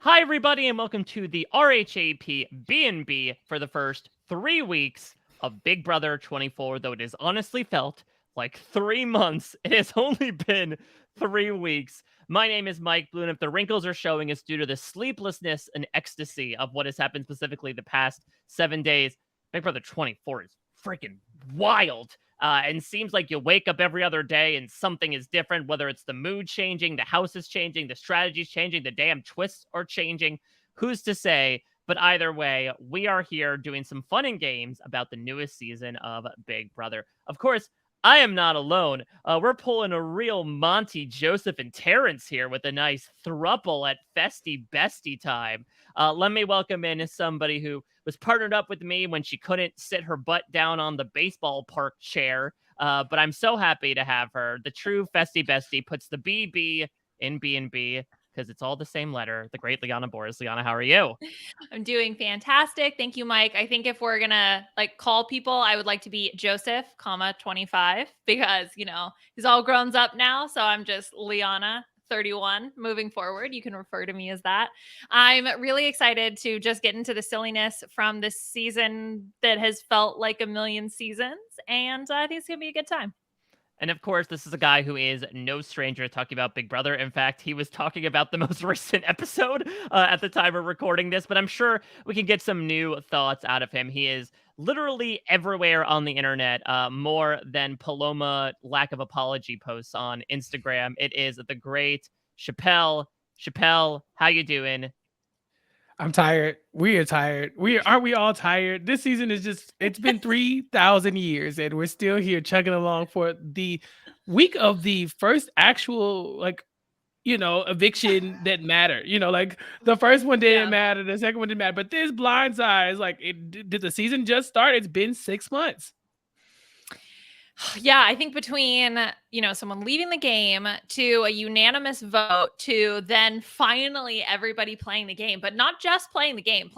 Hi, everybody, and welcome to the RHAP B&B for the first 3 weeks of Big Brother 24, though it has honestly felt like 3 months. It has only been 3 weeks. My name is Mike Bloom. If the wrinkles are showing, it's due to the sleeplessness and ecstasy of what has happened specifically the past 7 days. Big Brother 24 is freaking wild. And seems like you wake up every other day and something is different, whether it's the mood changing, the house is changing, the strategy's changing, the damn twists are changing. Who's to say? But either way, we are here doing some fun and games about the newest season of Big Brother. Of course, I am not alone. We're pulling a real Monty, Joseph, and Terrence here with a nice thruple at Festy Bestie time. Let me welcome in somebody who was partnered up with me when she couldn't sit her butt down on the baseball park chair. But I'm so happy to have her. The true Festy Bestie puts the BB in B&B because it's all the same letter. The great Liana Boraas. Liana, how are you? I'm doing fantastic. Thank you, Mike. I think if we're gonna call people, I would like to be Joseph, 25, because he's all grown up now. So I'm just Liana, 31. Moving forward, you can refer to me as that. I'm really excited to just get into the silliness from this season that has felt like a million seasons, and I think it's gonna be a good time. And of course, this is a guy who is no stranger to talking about Big Brother. In fact, he was talking about the most recent episode at the time of recording this, but I'm sure we can get some new thoughts out of him. He is literally everywhere on the internet, more than Paloma lack of apology posts on Instagram. It is the great Chappell. Chappell, how you doing? I'm tired. We are tired. Aren't we all tired? This season is it's been 3,000 years and we're still here chugging along for the week of the first actual eviction that mattered. The first one didn't matter, the second one didn't matter, but this blindside is did the season just start? It's been 6 months. Yeah, I think between, someone leaving the game to a unanimous vote to then finally everybody playing the game, but not just playing the game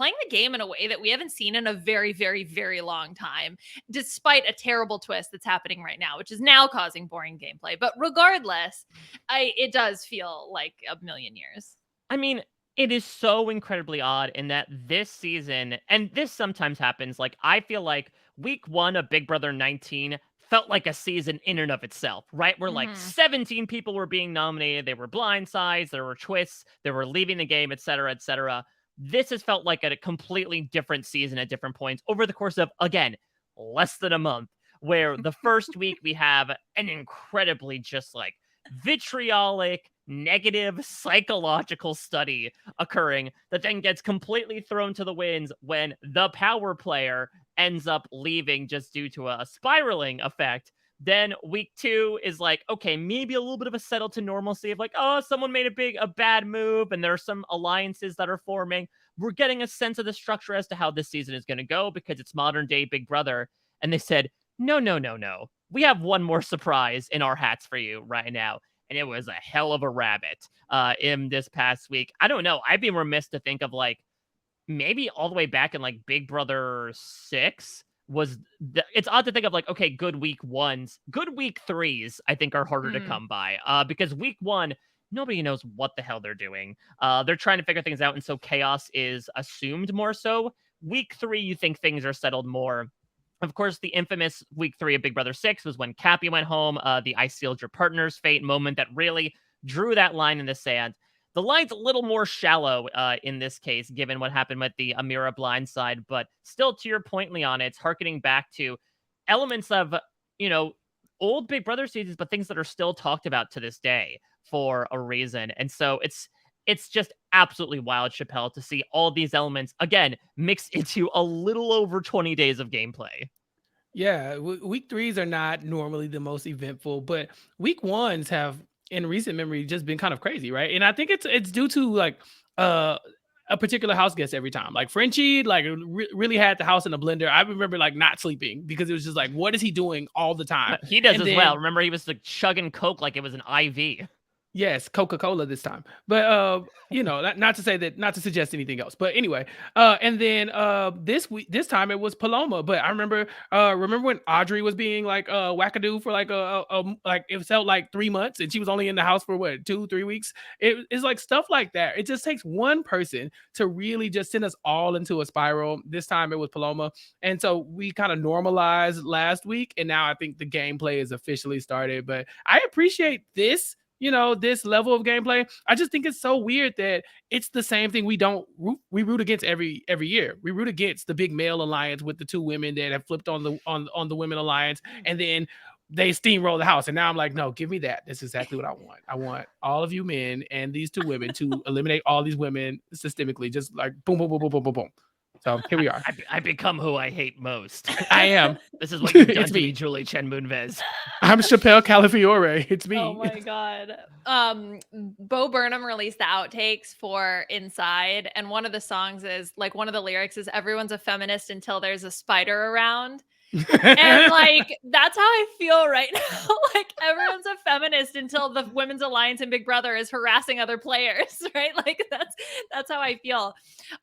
in a way that we haven't seen in a very, very, very long time, despite a terrible twist that's happening right now, which is now causing boring gameplay. But regardless, it does feel like a million years. I mean, it is so incredibly odd in that this season, and this sometimes happens, like, I feel like week 1 of Big Brother 19 felt like a season in and of itself, right? Where like 17 people were being nominated, they were blindsides, there were twists, they were leaving the game, etc., etc. This has felt like a completely different season at different points over the course of, again, less than a month, where the first week we have an incredibly just like vitriolic, negative psychological study occurring that then gets completely thrown to the winds when the power player ends up leaving just due to a spiraling effect. Then week 2 is like, okay, maybe a little bit of a settle to normalcy of like, oh, someone made a bad move and there are some alliances that are forming. We're getting a sense of the structure as to how this season is going to go because it's modern day Big Brother. And they said, no, no, no, no. We have one more surprise in our hats for you right now. And it was a hell of a rabbit in this past week. I don't know. I'd be remiss to think of like maybe all the way back in like Big Brother 6 was it's odd to think of like, okay, good week 1s, good week 3s, I think are harder to come by because week 1, nobody knows what the hell they're doing. They're trying to figure things out. And so chaos is assumed more so. Week 3, you think things are settled more. Of course, the infamous week 3 of Big Brother 6 was when Cappy went home, the I sealed your partner's fate moment that really drew that line in the sand. The line's a little more shallow in this case, given what happened with the Amira blindside, but still to your point, Liana, it's harkening back to elements of, old Big Brother seasons, but things that are still talked about to this day for a reason. And so it's just absolutely wild, Chappell, to see all these elements, again, mixed into a little over 20 days of gameplay. Yeah, week 3s are not normally the most eventful, but week 1s have, in recent memory, just been kind of crazy, right? And I think it's due to like a particular house guest every time. Like Frenchie, really had the house in a blender. I remember like not sleeping because it was just like, what is he doing all the time? He does as well. Remember, he was like chugging Coke like it was an IV. Yes, Coca-Cola this time. But not to say that, not to suggest anything else. But anyway, and then this time it was Paloma. But I remember when Audrey was being like wackadoo for like like it felt like 3 months, and she was only in the house for what, 2-3 weeks. It's like stuff like that. It just takes one person to really just send us all into a spiral. This time it was Paloma. And so we kind of normalized last week, and now I think the gameplay is officially started. But I appreciate this, this level of gameplay. I just think it's so weird that it's the same thing we root against every year. We root against the big male alliance with the two women that have flipped on the women alliance, and then they steamroll the house. And now I'm like, no, give me that. That's exactly what I want. I want all of you men and these two women to eliminate all these women systemically, just like boom, boom, boom, boom, boom, boom, boom. So here we are. I become who I hate most. I am. This is what you've done It's to me. me, Julie Chen Moonves. I'm Chappell Calafiore. It's me. Oh my god. Bo Burnham released the outtakes for Inside, and one of the songs is like, one of the lyrics is, everyone's a feminist until there's a spider around. And like, that's how I feel right now. Like, everyone's a feminist until the Women's Alliance in Big Brother is harassing other players, right? Like, that's how I feel.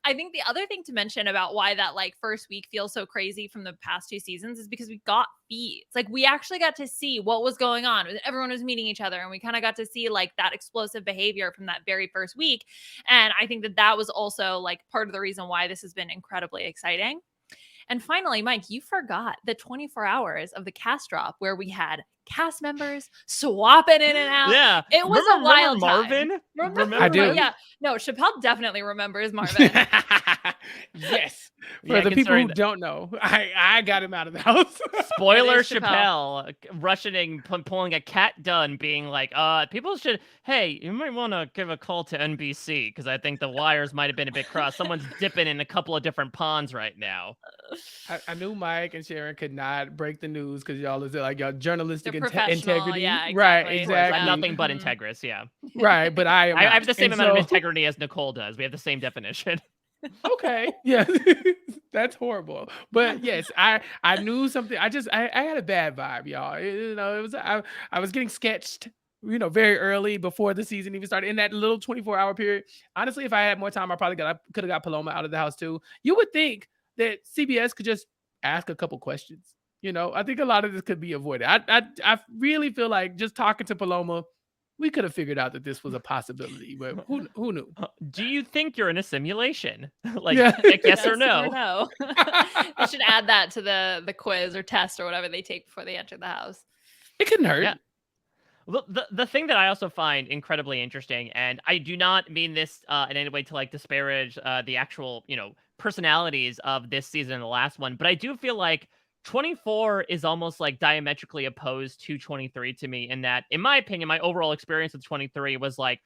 I think the other thing to mention about why that like first week feels so crazy from the past 2 seasons is because we got feeds. Like, we actually got to see what was going on. Everyone was meeting each other, and we kind of got to see like that explosive behavior from that very first week. And I think that was also like part of the reason why this has been incredibly exciting. And finally, Mike, you forgot the 24 hours of the cast drop where we had cast members swapping in and out. Yeah. It was a wild Marvin? time. Remember? I do. Yeah. No, Chappell definitely remembers Marvin. Yes. For Yeah, the people who considering don't know, I got him out of the house. Spoiler, That is Chappell. Chappell pulling a Cat Dunn, being like, people should, hey, you might want to give a call to NBC, because I think the wires might have been a bit crossed. Someone's dipping in a couple of different ponds right now. I knew Mike and Sharon could not break the news because y'all is like y'all journalistic They're professional, integrity. yeah, Right, exactly. Of course, I'm exactly. nothing but Mhm. integrous, yeah. Right, but I am. I not. have the same And amount of so- integrity as Nicole does. We have the same definition. Okay. Yeah. That's horrible. But yes, I knew something. I had a bad vibe, y'all. It was I was getting sketched, very early before the season even started, in that little 24-hour period. Honestly, if I had more time, I probably could have got Paloma out of the house too. You would think that CBS could just ask a couple questions. I think a lot of this could be avoided. I really feel like just talking to Paloma, we could have figured out that this was a possibility, but who knew? Do you think you're in a simulation? Like, Yeah. like yes or no? no. They should add that to the quiz or test or whatever they take before they enter the house. It couldn't hurt. Yeah. Well, the thing that I also find incredibly interesting, and I do not mean this in any way to like disparage the actual, personalities of this season and the last one, but I do feel like 24 is almost like diametrically opposed to 23 to me, in that, in my opinion, my overall experience with 23 was like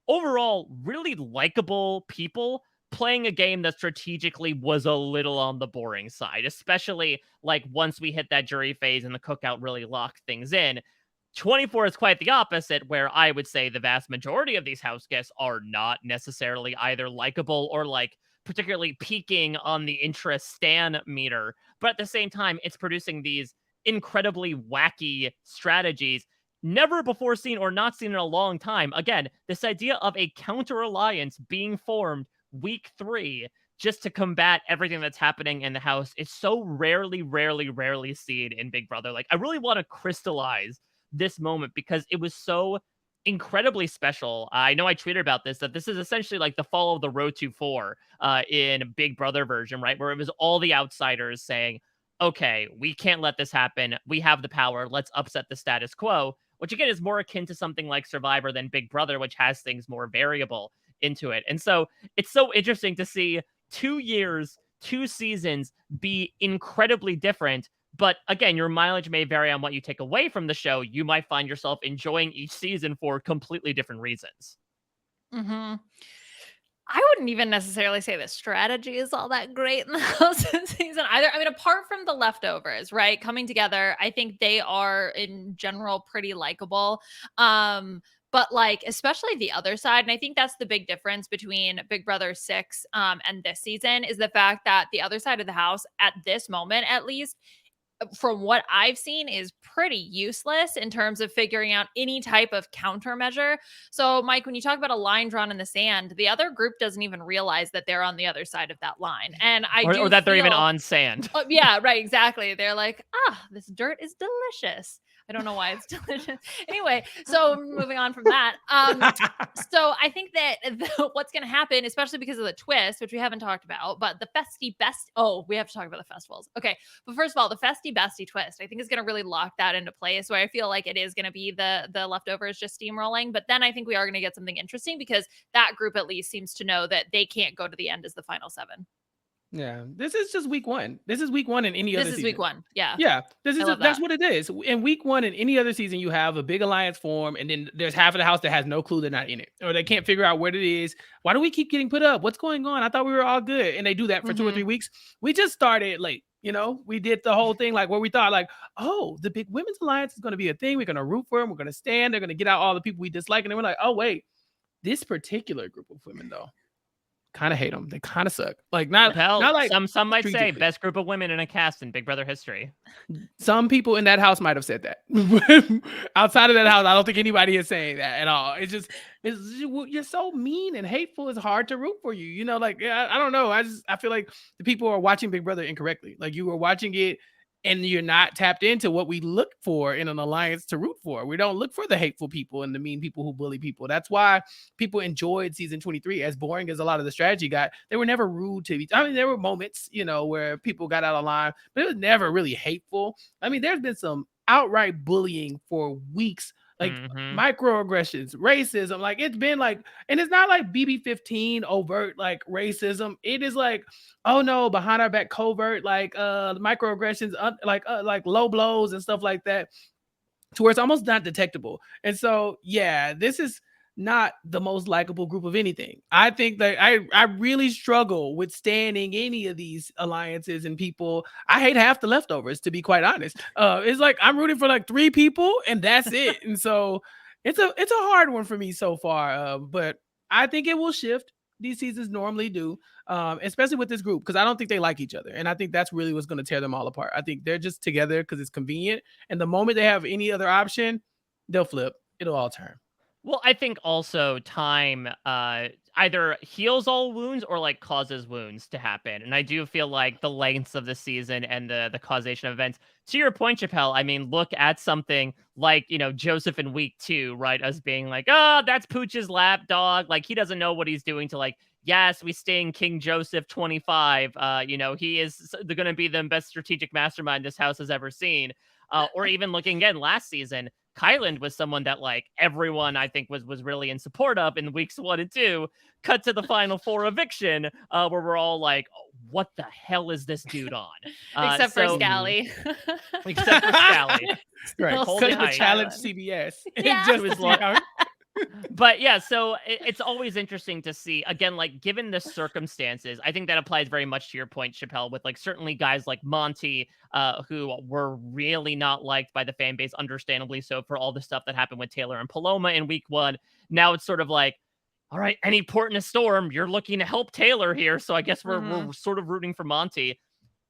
overall really likable people playing a game that strategically was a little on the boring side, especially like once we hit that jury phase and the cookout really locked things in. 24 is quite the opposite, where I would say the vast majority of these house guests are not necessarily either likable or like particularly peaking on the interest stan meter. But at the same time, it's producing these incredibly wacky strategies never before seen or not seen in a long time. Again, this idea of a counter alliance being formed week 3 just to combat everything that's happening in the house is so rarely seen in Big Brother. Like, I really want to crystallize this moment because it was so incredibly special. I know I tweeted about this, that this is essentially like the fall of the Road to 4 in Big Brother version, right? Where it was all the outsiders saying, okay, we can't let this happen. We have the power. Let's upset the status quo, which again is more akin to something like Survivor than Big Brother, which has things more variable into it. And so it's so interesting to see 2 years, 2 seasons be incredibly different. But again, your mileage may vary on what you take away from the show. You might find yourself enjoying each season for completely different reasons. Mm-hmm. I wouldn't even necessarily say the strategy is all that great in the house season either. I mean, apart from the leftovers, right? Coming together, I think they are in general pretty likable. But like, especially the other side, and I think that's the big difference between Big Brother 6 and this season, is the fact that the other side of the house, at this moment at least, from what I've seen, is pretty useless in terms of figuring out any type of countermeasure. So, Mike, when you talk about a line drawn in the sand, the other group doesn't even realize that they're on the other side of that line. And or that they're even on sand. Yeah, right, exactly. They're like, this dirt is delicious. I don't know why it's delicious. Anyway, so moving on from that. So I think that what's going to happen, especially because of the twist, which we haven't talked about, but the festy best. Oh, we have to talk about the festivals. Okay. But first of all, the festy bestie twist, I think is going to really lock that into place, where I feel like it is going to be the leftovers just steamrolling. But then I think we are going to get something interesting, because that group at least seems to know that they can't go to the end as the final 7. Yeah, this is just week 1. This is week 1 in any other season. This is week 1. Yeah. Yeah, that's what it is. In week 1 in any other season, you have a big alliance form, and then there's half of the house that has no clue they're not in it, or they can't figure out what it is. Why do we keep getting put up? What's going on? I thought we were all good. And they do that for 2 or 3 weeks. We just started late. We did the whole thing like where we thought like, oh, the big women's alliance is going to be a thing. We're going to root for them. We're going to stand. They're going to get out all the people we dislike. And then we're like, oh, wait, this particular group of women, though, kind of hate them. They kind of suck. Like not like some might say best group of women in a cast in Big Brother history. Some people in that house might have said that. Outside of that house, I don't think anybody is saying that at all. You're so mean and hateful. It's hard to root for you. I don't know. I feel like the people are watching Big Brother incorrectly. Like you were watching it and you're not tapped into what we look for in an alliance to root for. We don't look for the hateful people and the mean people who bully people. That's why people enjoyed season 23. As boring as a lot of the strategy got, they were never rude to each. I mean, there were moments, where people got out of line, but it was never really hateful. I mean, there's been some outright bullying for weeks, like microaggressions, racism. Like it's been like, and it's not like BB15 overt like racism. It is like, oh no, behind our back covert, like microaggressions, like low blows and stuff like that, to where it's almost not detectable. And so, yeah, this is not the most likable group of anything. I think that I really struggle with standing any of these alliances and people. I hate half the leftovers, to be quite honest. It's like I'm rooting for like 3 people and that's it. And so it's a hard one for me so far. But I think it will shift. These seasons normally do, especially with this group, because I don't think they like each other. And I think that's really what's going to tear them all apart. I think they're just together because it's convenient. And the moment they have any other option, they'll flip. It'll all turn. Well, I think also time either heals all wounds or like causes wounds to happen. And I do feel like the lengths of the season and the causation of events, to your point, Chappell, I mean, look at something like, Joseph in week 2, right? Us being like, oh, that's Pooch's lapdog. Like he doesn't know what he's doing to like, yes, we sting King Joseph 25. He is going to be the best strategic mastermind this house has ever seen. Or even looking again last season, Kyland was someone that like everyone I think was really in support of in weeks 1 and 2. Cut to the final 4 eviction, where we're all like, oh, what the hell is this dude on? Except for Scally. Except for Scally. Right. Cut to challenge CBS. Yeah. Just was like, but yeah, so it's always interesting to see, again, like given the circumstances, I think that applies very much to your point, Chappell, with like certainly guys like Monty, who were really not liked by the fan base, understandably so, for all the stuff that happened with Taylor and Paloma in week 1. Now it's sort of like, all right, any port in a storm, you're looking to help Taylor here. So I guess we're sort of rooting for Monty.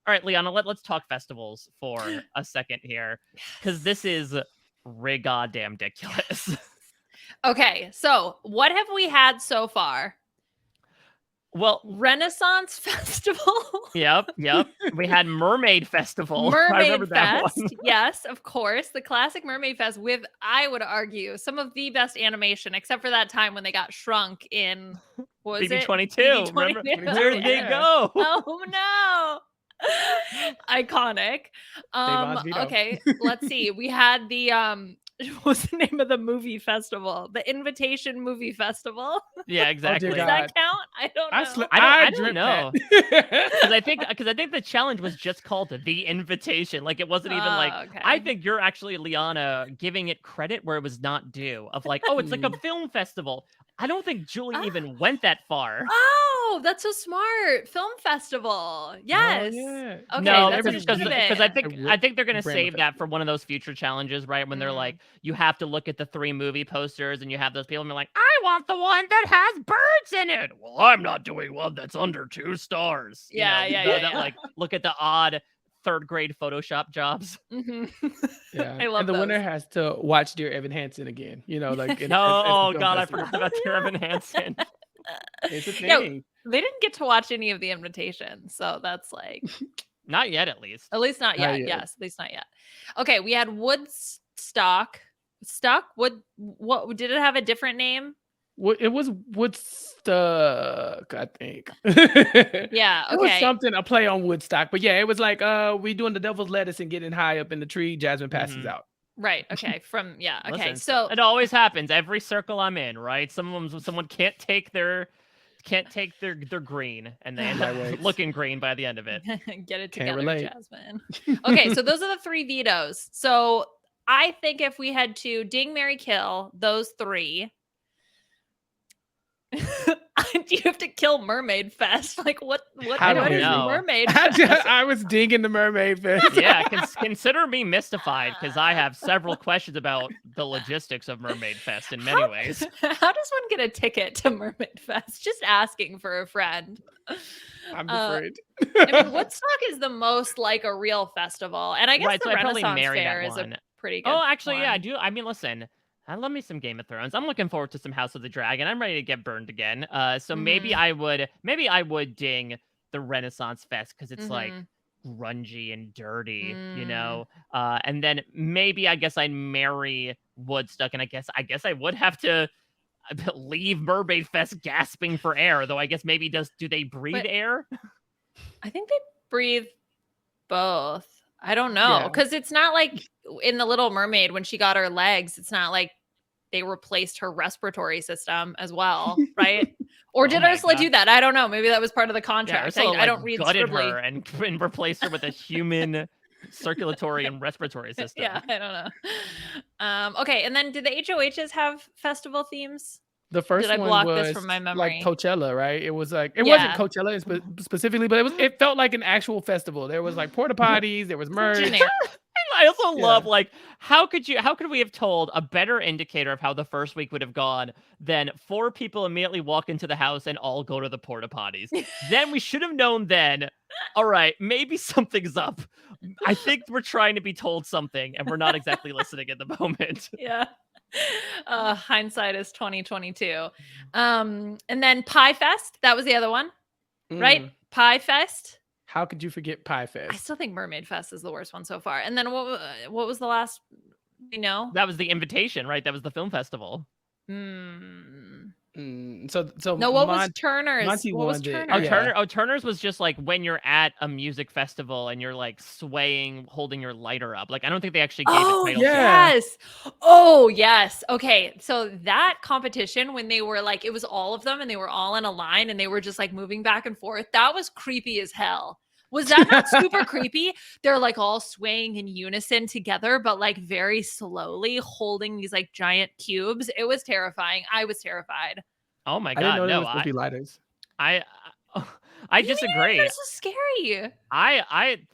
All right, Liana, let's talk festivals for a second here, because this is goddamn ridiculous. Okay, so what have we had so far? Well, Renaissance Festival. Yep. We had Mermaid Festival. Mermaid Fest. Yes, of course. The classic Mermaid Fest with, I would argue, some of the best animation, except for that time when they got shrunk in, what was BB22. it? BB22. Where'd they go? Oh, no. Iconic. Okay, let's see. We had the what's the name of the movie festival? The Invitation Movie Festival. Yeah, exactly. Does that count? I don't know. I don't know. Because I think the challenge was just called The Invitation. Like it wasn't even like, okay. I think you're actually, Liana, giving it credit where it was not due, of like, oh, it's like a film festival. I don't think Julie even went that far. Oh, that's so smart. Film festival. Yes. Oh, yeah. Okay, no, because I think they're gonna save that for one of those future challenges, right? When they're like, you have to look at the 3 movie posters, and you have those people, and you're like, I want the one that has birds in it. Well, I'm not doing one that's under 2 stars. Yeah. That, like, look at the odd third grade Photoshop jobs. Mhm. Yeah, I love and the winner those. has to watch Dear Evan Hansen again. You know, like No, as the oh film god, I festival. forgot about Oh, Dear yeah. Evan Hansen. It's a Yeah, thing. they didn't get to watch any of the invitations, so that's like Not yet, at least. at least not Not yet. yet. Yes, at least not yet. Okay, we had Woodstock. What did it have a different name? It was Woodstock, I think. Yeah, It was okay. something a play on Woodstock, but yeah, it was like we doing the devil's lettuce and getting high up in the tree. Jasmine passes Mhm. out. Right. Okay. Okay. Listen, So it always happens. Every circle I'm in, right? Someone can't take their green, and they end up Right ways. looking green by the end of it. get it Can't together, relate. Jasmine. Okay, so those are the 3 vetoes. So I think if we had to ding, marry, kill those 3, do you have to kill Mermaid Fest? Like what How don't is know. Mermaid Fest? I was digging the mermaid fest. Yeah, consider me mystified because I have several questions about the logistics of Mermaid Fest in many ways. How does one get a ticket to Mermaid Fest? Just asking for a friend. I'm Uh, afraid. I mean, Woodstock is the most like a real festival, and I guess Right, the so I'd probably Renaissance marry Fair that is a one. pretty good. Oh, actually, yeah, I one. do. I mean, listen, I love me some Game of Thrones. I'm looking forward to some House of the Dragon. I'm ready to get burned again. So maybe Mhm. I would ding the Renaissance Fest because it's like Mhm. grungy and dirty, you Mm. know. And then maybe I guess I'd marry Woodstock, and I guess I would have to leave Mermaid Fest gasping for air. Though I guess maybe do they breathe But air? I think they breathe both. I don't know Yeah. because it's not like in the Little Mermaid when she got her legs. It's not like they replaced her respiratory system as well, right? Or Oh did my Ursula god. do that? I don't know. Maybe that was part of the Yeah, contract. Ursula I like don't read gutted scribbly. her and replaced her with a human circulatory and respiratory system. Yeah, I don't know. Okay, and then did the HOHs have festival themes? The Did first I one block this was from my like memory? Coachella, right? It was like it wasn't Yeah. Coachella specifically, but it felt like an actual festival. There was like porta potties, there was merch. Generic. I also Yeah. love like how could we have told a better indicator of how the first week would have gone than 4 people immediately walk into the house and all go to the porta potties. Then we should have known then, all right, maybe something's up. I think we're trying to be told something and we're not exactly listening at the moment. Yeah. Hindsight is 2022. And then Pie Fest, that was the other one, right? Mm. Pie Fest. How could you forget Pie I Fest? still think Mermaid Fest is the worst one so far. And then what was the last? You know? That was the invitation, right? That was the film festival. So No, what was Turner's? Monty What was won the- Turner's? yeah. Turner's was just like when you're at a music festival and you're like swaying, holding your lighter up. Like I don't think they actually gave Oh, it title. yeah. yes. Oh, yes. Okay. So that competition, when they were like, it was all of them and they were all in a line and they were just like moving back and forth, that was creepy as hell. Was that not super creepy? They're like all swaying in unison together, but like very slowly holding these like giant cubes. It was terrifying. I was terrified. Oh my I didn't know god, there no, was supposed to be lighters. I What do you mean? disagree. This is scary.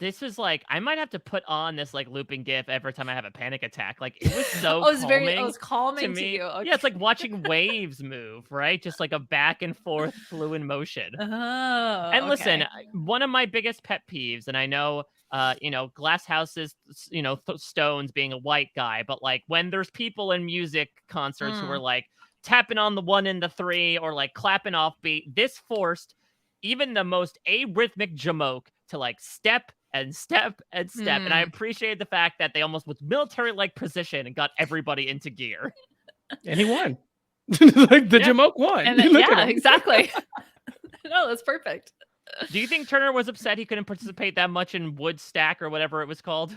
This is like I might have to put on this like looping gif every time I have a panic attack. Like it was so Oh, it was calming. it was calming to to me. you. Okay. Yeah, it's like watching waves move, right? Just like a back and forth fluid motion. Oh, And listen, okay. one of my biggest pet peeves, and I know, glass houses, Stones being a white guy, but like when there's people in music concerts who are like tapping on the 1 and the 3 or like clapping off beat, this forced even the most arrhythmic jamoke to like step and step and step. And I appreciated the fact that they almost with military-like precision and got everybody into gear. And he won. Like the Yeah. Jamoke won. And then, Look at yeah, him. exactly. No, that's perfect. Do you think Turner was upset he couldn't participate that much in Woodstack or whatever it was called?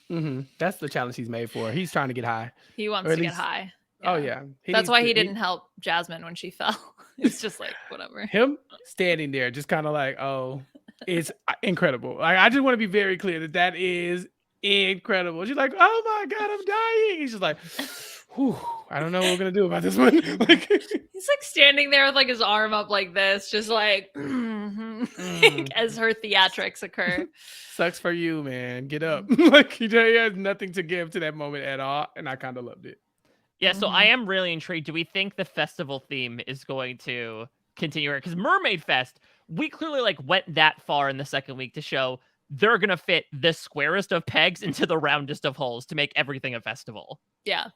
That's the challenge he's made for. He's trying to get high. He wants Or to at get least- high. Oh yeah. That's why he didn't help Jasmine when she fell. It's just like, whatever. Him standing there, just kind of like, oh, it's incredible. Like, I just want to be very clear that is incredible. She's like, oh my god, I'm dying. He's just like, whew, I don't know what we're gonna do about this one. Like, He's like standing there with like his arm up like this, just like as her theatrics occur. sucks for you, man. Get up. Like he has nothing to give to that moment at all, and I kind of loved it. Yeah, so I am really intrigued. Do we think the festival theme is going to continue? Because Mermaid Fest, we clearly like went that far in the second week to show they're gonna fit the squarest of pegs into the roundest of holes to make everything a festival. Yeah.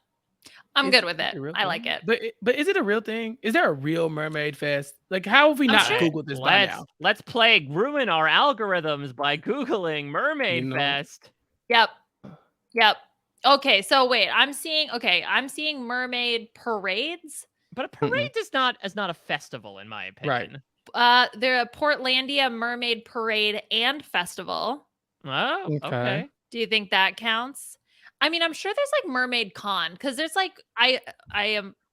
I'm Is good with it it. a real I like thing? it. But is it a real thing? Is there a real mermaid fest? Like, how have we I'm not sure. Googled this by now? Let's ruin our algorithms by Googling Mermaid You know? Fest. Yep. Okay, so wait, I'm seeing mermaid parades. But a parade is not a festival, in my opinion. They're a Portlandia Mermaid Parade and Festival. Oh, okay. Do you think that counts? I mean, I'm sure there's like Mermaid Con because there's like I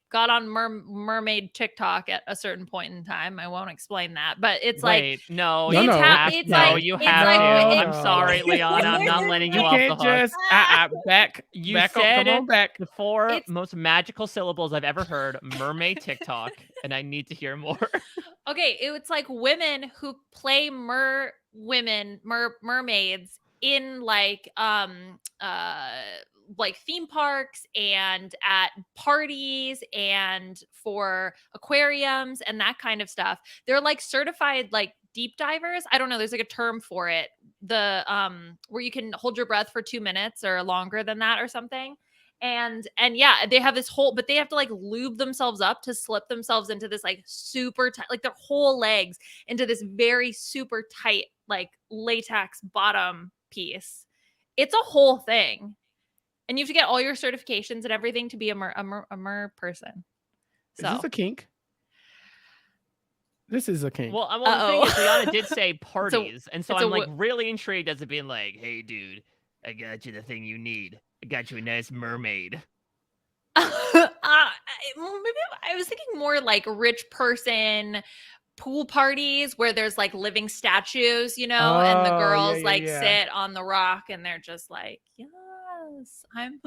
got on mermaid TikTok at a certain point in time. I won't explain that, but it's Wait, no, No, you no. have, it's no, like- you it's have like- to. it- I'm sorry, Liana. I'm not letting you You off the can't hook. just back. You back said come on back. the four It's- most magical syllables I've ever heard, mermaid TikTok, and I need to hear more. Okay, it's like women who play mermaids in like theme parks and at parties and for aquariums and that kind of stuff. They're like certified like deep divers. I don't know, there's like a term for it. The where you can hold your breath for 2 minutes or longer than that or something. And yeah, they have this whole, but they have to like lube themselves up to slip themselves into this like super tight, like their whole legs into this very super tight like latex bottom piece. It's a whole thing, and you have to get all your certifications and everything to be a mer person. Is this a kink? This is a kink. Well, the thing is, Liana did say parties, and so it's a I'm like really intrigued as it being like, hey, dude, I got you the thing you need. I got you a nice mermaid. Maybe I was thinking more like rich person pool parties where there's like living statues, and the girls sit on the rock and they're just like, yes, I'm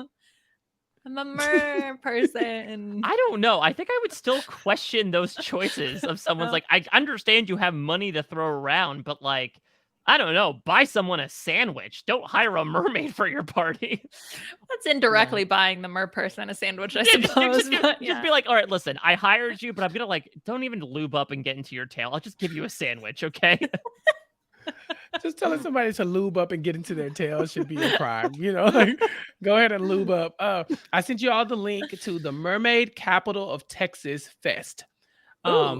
a mer person. I don't know. I think I would still question those choices of someone's like, I understand you have money to throw around, but like, I don't know, buy someone a sandwich. Don't hire a mermaid for your party. That's indirectly buying the mer person a sandwich, I suppose. Just be like, all right, listen, I hired you, but I'm gonna like, don't even lube up and get into your tail. I'll just give you a sandwich, okay? Just telling somebody to lube up and get into their tail should be a crime, like, go ahead and lube up. I sent you all the link to the Mermaid Capital of Texas Fest.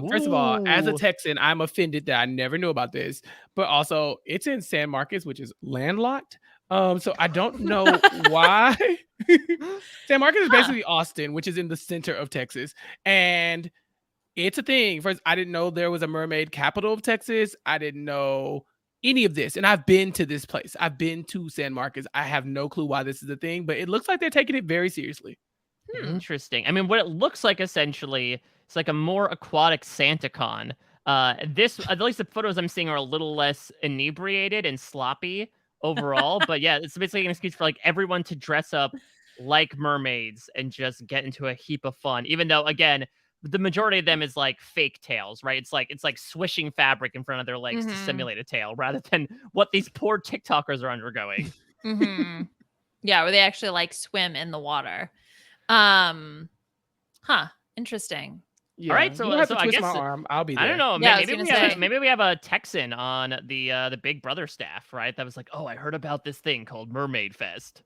First of all, as a Texan, I'm offended that I never knew about this, but also it's in San Marcos, which is landlocked. So I don't know why. San Marcos is basically Austin, which is in the center of Texas. And it's a thing. First, I didn't know there was a mermaid capital of Texas. I didn't know any of this. And I've been to this place. I've been to San Marcos. I have no clue why this is a thing, but it looks like they're taking it very seriously. Interesting. I mean, what it looks like essentially, it's like a more aquatic SantaCon. This, at least the photos I'm seeing, are a little less inebriated and sloppy overall. But yeah, it's basically an excuse for like everyone to dress up like mermaids and just get into a heap of fun. Even though, again, the majority of them is like fake tails, right? It's like swishing fabric in front of their legs to simulate a tail, rather than what these poor TikTokers are undergoing. Yeah, where they actually like swim in the water. Interesting. Yeah. All right, so have to I twist guess my arm. I'll be there. I don't know. Yeah, Maybe we have a Texan on the Big Brother staff, right? That was like, oh, I heard about this thing called Mermaid Fest.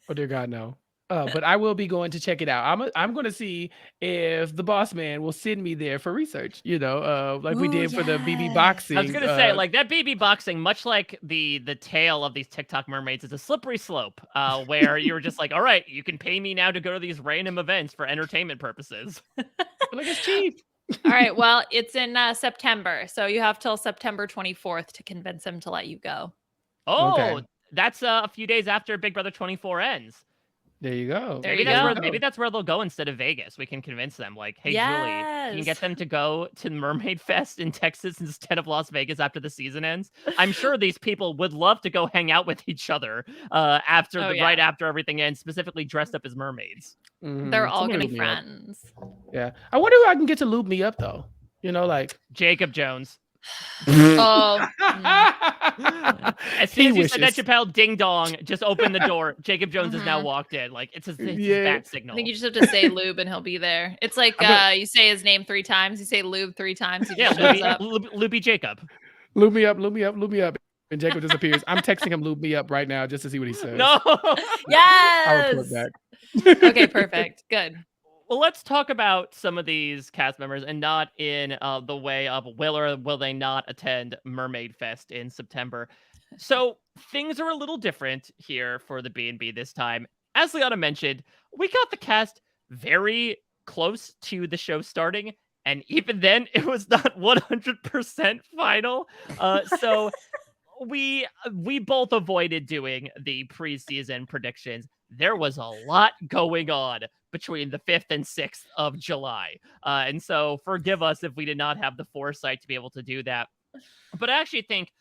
Oh dear God, no. But I will be going to check it out. I'm going to see if the boss man will send me there for research. Like we did for the BB boxing. I was gonna say, like, that BB boxing, much like the tail of these TikTok mermaids, is a slippery slope. Where you're just like, all right, you can pay me now to go to these random events for entertainment purposes. Like, it's cheap. All right. Well, it's in September, so you have till September 24th to convince him to let you go. Oh, Okay. That's a few days after Big Brother 24 ends. There you go. Maybe that's where they'll go instead of Vegas. We can convince them, like, hey, Julie, can you get them to go to Mermaid Fest in Texas instead of Las Vegas after the season ends? I'm sure these people would love to go hang out with each other right after everything ends, specifically dressed up as mermaids. They're all gonna be friends. Yeah. I wonder who I can get to lube me up though. Like Jacob Jones. Oh. As soon as you said that, Chappell, ding dong, just open the door. Jacob Jones has now walked in. Like, it's his bat signal. I think you just have to say lube and he'll be there. It's like you say his name 3 times, you say lube 3 times. He just shows up. Luby Jacob. Lube me up, lube me up, lube me up. And Jacob disappears. I'm texting him, "Lube me up" right now just to see what he says. No. I'll report Yes. back. Okay, perfect. Good. Well, let's talk about some of these cast members, and not in the way of will or will they not attend Mermaid Fest in September. So things are a little different here for the B&B this time. As Liana mentioned, we got the cast very close to the show starting, and even then, it was not 100% final. So we both avoided doing the preseason predictions. There was a lot going on between the 5th and 6th of July. And so forgive us if we did not have the foresight to be able to do that. But I actually think,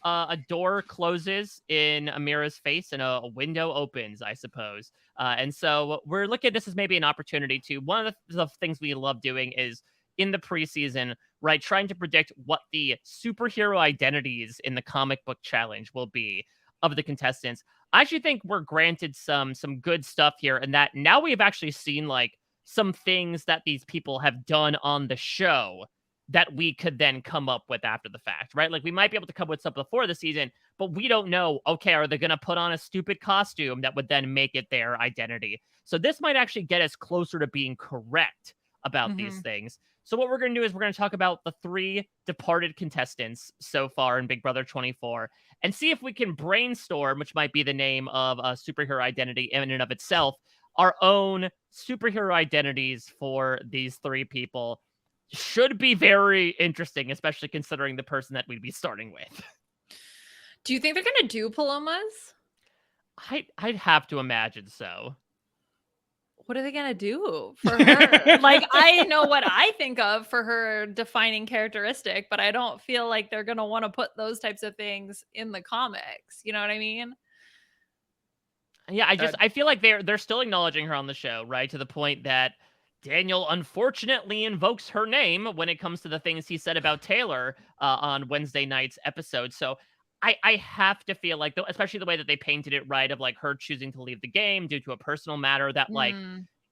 a door closes in Amira's face and a window opens, I suppose. And so we're looking at this as maybe an opportunity to, one of the things we love doing is in the preseason, right, trying to predict what the superhero identities in the comic book challenge will be of the contestants. I actually think we're granted some good stuff here, and that now we have actually seen like some things that these people have done on the show that we could then come up with after the fact, right? Like we might be able to come up with stuff before the season, but we don't know, okay, are they going to put on a stupid costume that would then make it their identity? So this might actually get us closer to being correct about these things. So what we're going to do is we're going to talk about the 3 departed contestants so far in Big Brother 24 and see if we can brainstorm, which might be the name of a superhero identity in and of itself, our own superhero identities for these 3 people. Should be very interesting, especially considering the person that we'd be starting with. Do you think they're gonna do Palomas? I'd have to imagine so. What are they gonna do for her? Like, I know what I think of for her defining characteristic, but I don't feel like they're gonna want to put those types of things in the comics. You know what I mean? Yeah, I feel like they're still acknowledging her on the show, right? To the point that Daniel unfortunately invokes her name when it comes to the things he said about Taylor on Wednesday night's episode. So I have to feel like, especially the way that they painted it, right, of like her choosing to leave the game due to a personal matter, that like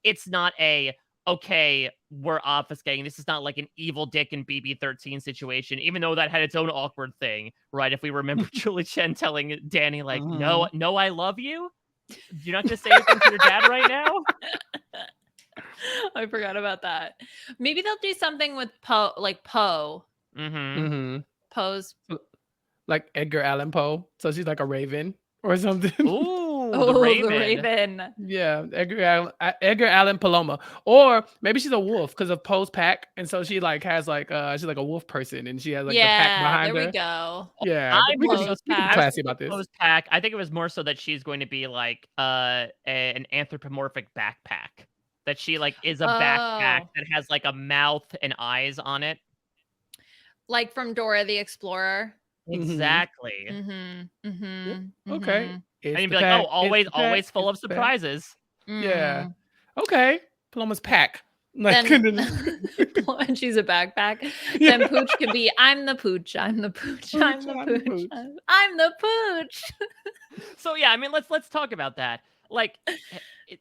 it's not okay, we're obfuscating. This is not like an evil dick and BB13 situation, even though that had its own awkward thing, right? If we remember Julie Chen telling Danny, like, no, I love you. You're not going to say anything to your dad right now? I forgot about that. Maybe they'll do something with Poe, like Poe. Poe's like Edgar Allan Poe. So she's like a raven or something. Ooh, the Raven. Raven. Yeah, Edgar Allan Paloma. Or maybe she's a wolf because of Poe's pack, and so she like has like she's like a wolf person, and she has like the pack behind her. There we go. Yeah, we can be classy about this. Poe's pack. I think it was more so that she's going to be like an anthropomorphic backpack. That she like is a backpack that has like a mouth and eyes on it. Like from Dora the Explorer. Exactly. Okay. And you'd be like, always full of surprises. Yeah. Okay. Paloma's pack. Like, and she's a backpack. Yeah. Then Pooch could be, I'm the Pooch. I'm the Pooch. I'm the Pooch. I'm the Pooch. So yeah, I mean, let's talk about that. Like,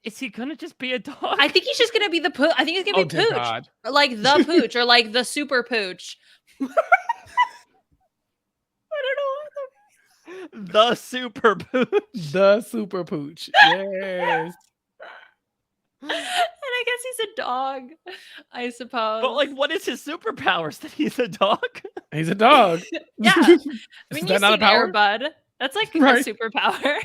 is he gonna just be a dog? I think he's just gonna be the Pooch. I think he's gonna be Pooch, God. or like the Pooch, or like the Super Pooch. I don't know. The Super Pooch. The Super Pooch. Yes. And I guess he's a dog, I suppose. But like, what is his superpowers? That he's a dog? He's a dog. Yeah. I mean, you see Air Bud. That's like a superpower.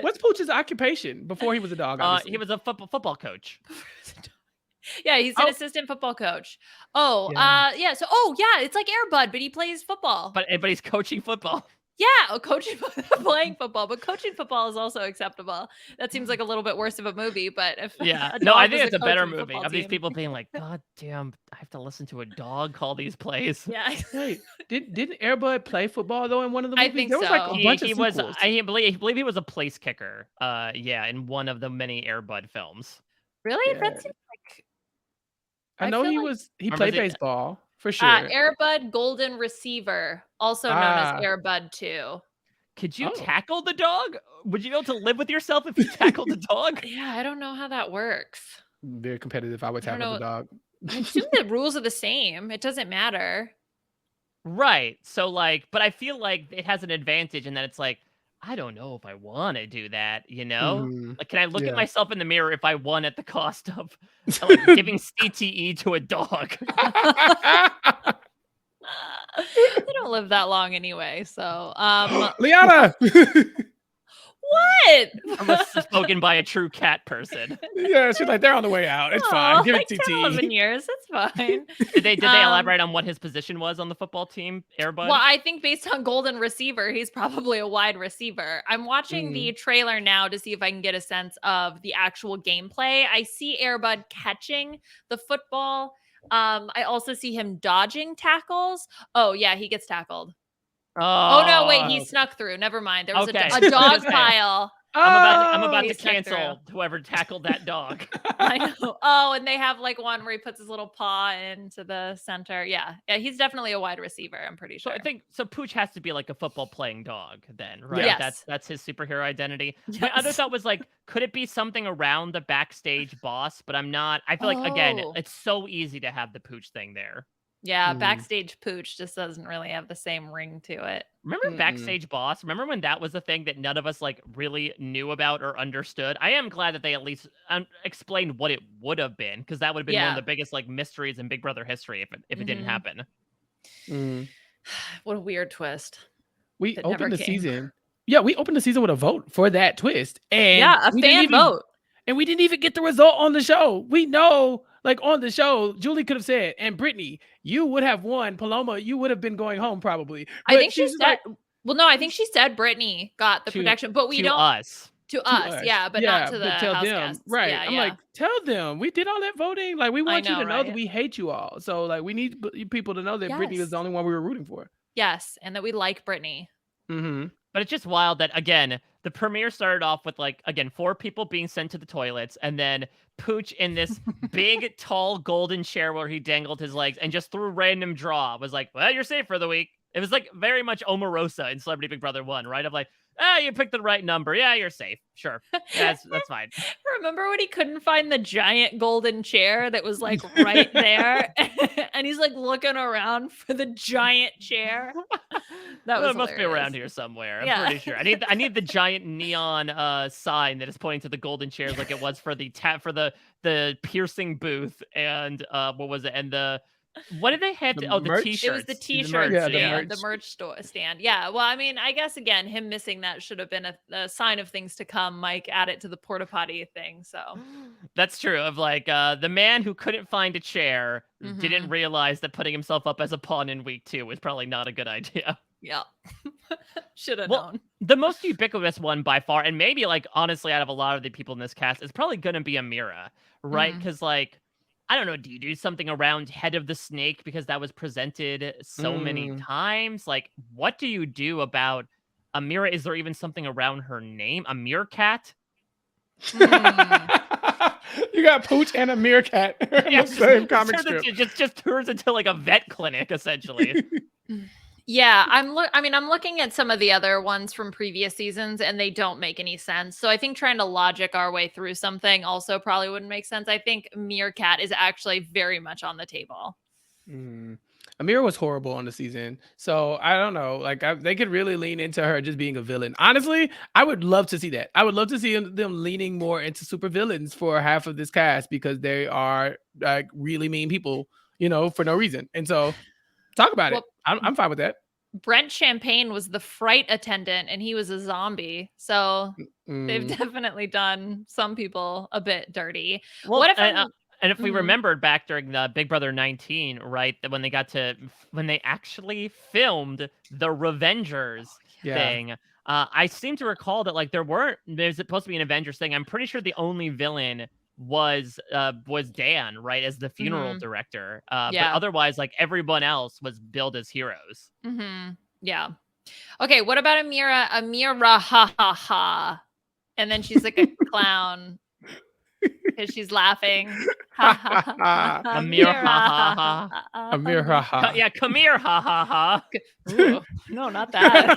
What's Pooch's occupation before he was a dog? He was a football coach. Yeah, he's an assistant football coach. So it's like Air Bud, but he plays football. But he's coaching football. Yeah, playing football, but coaching football is also acceptable. That seems like a little bit worse of a movie, but if I think it's a better movie of these people being like, God damn, I have to listen to a dog call these plays. Yeah. Wait, didn't Air Bud play football though in one of the movies? I think there was like a bunch of sequels. I believe he was a place kicker. In one of the many Air Bud films. Really? Yeah. That seems like I know he played baseball. For sure. Air Bud Golden Receiver, also known as Air Bud 2. Could you tackle the dog? Would you be able to live with yourself if you tackled the dog? Yeah, I don't know how that works. Very competitive. I would tackle the dog. I assume the rules are the same. It doesn't matter. Right. So like, but I feel like it has an advantage in that it's like, I don't know if I want to do that, you know? Mhm. Like, can I look at Yeah. myself in the mirror if I won at the cost of like giving CTE to a dog? They don't live that long anyway. So, Liana. what? Unless it's spoken by a true cat person. Yeah, she's like, they're on the way out. It's fine. Oh, Give like it 10, 11 TT. years. It's fine. Did they elaborate on what his position was on the football team, Airbud? Well, I think based on golden receiver, he's probably a wide receiver. I'm watching the trailer now to see if I can get a sense of the actual gameplay. I see Airbud catching the football. I also see him dodging tackles. Oh, yeah, he gets tackled. Oh no, wait, he Oh, snuck through. Never mind. There was okay. a dog pile. I'm about He to snuck through. cancel whoever tackled that dog. I know. Oh, and they have like one where he puts his little paw into the center. Yeah. Yeah, he's definitely a wide receiver, I'm pretty So sure. I think Pooch has to be like a football playing dog then, right? Yes. That's his superhero identity. Yes. My other thought was like, could it be something around the backstage boss? But I'm not. I feel like again, Oh. it's so easy to have the Pooch thing there. Yeah, backstage pooch just doesn't really have the same ring to it. Remember backstage boss? Remember when that was a thing that none of us like really knew about or understood? I am glad that they at least explained what it would have been, because that would have been one of the biggest like mysteries in Big Brother history if it didn't happen. What a weird twist. We That opened never the came. season. Yeah, we opened the season with a vote for that twist. And Yeah, a we didn't fan even vote. And we didn't even get the result on the show. We know, like on the show, Julie could have said, and Brittany, you would have won. Paloma, you would have been going home probably. I But think she she's said, well, no, I think she said Brittany got the To- protection, but we to don't. us. To us, yeah, but not to the but tell house them, guests. right? Yeah, I'm yeah. like, tell them we did all that voting. Like, we want you know, to know right? that we hate you all. So, like, we need people to know that Brittany was Yes. the only one we were rooting for. Yes, and that we like Brittany. But it's just wild that, again, the premiere started off with, like, again, 4 people being sent to the toilets, and then Pooch in this big, tall, golden chair where he dangled his legs, and just through random draw was like, well, you're safe for the week. It was, like, very much Omarosa in Celebrity Big Brother 1, right? Of like, you picked the right number. Yeah, you're safe. Sure. That's fine. Remember when he couldn't find the giant golden chair that was, like, right there? And he's, like, looking around for the giant chair? That was must be around hilarious. here somewhere. I'm Yeah. pretty sure. I need the giant neon sign that is pointing to the golden chairs, like it was for the piercing booth, and what was it? And what did they have? The The merch? t-shirts. It was the merch, t-shirt yeah, stand, the the merch store stand. Yeah. Well, I mean, I guess again, him missing that should have been a sign of things to come. Mike, add it to the porta potty thing. So That's true. Of like the man who couldn't find a chair didn't Mhm. realize that putting himself up as a pawn in week 2 was probably not a good idea. yeah, should have Well, known. the most ubiquitous one by far, and maybe like honestly out of a lot of the people in this cast, is probably gonna be Amira, right? Because like, I don't know, do you do something around Head of the Snake because that was presented so many times? Like, what do you do about Amira? Is there even something around her name? A meerkat? You got Pooch and a meerkat in the same comic strip. Just turns into like a vet clinic essentially. Yeah, I'm looking at some of the other ones from previous seasons and they don't make any sense. So I think trying to logic our way through something also probably wouldn't make sense. I think Meerkat is actually very much on the table. Amira was horrible on the season. So I don't know. Like they could really lean into her just being a villain. Honestly, I would love to see that. I would love to see them leaning more into super villains for half of this cast, because they are like really mean people, for no reason. And so talk about it. I'm fine with that. Brent Champagne was the fright attendant and he was a zombie. So they've definitely done some people a bit dirty. Well, what if and if we remembered back during the Big Brother 19, right, that when they actually filmed the Revengers thing, I seem to recall that like there's supposed to be an Avengers thing. I'm pretty sure the only villain was Dan, right, as the funeral director. But otherwise, like everyone else was billed as heroes. Yeah. Okay, what about Amira ha ha ha. And then she's like a clown because she's laughing. Ha ha ha. Amira ha ha ha. Amira ha ha. Yeah, come here ha ha ha. Ooh, no, not that.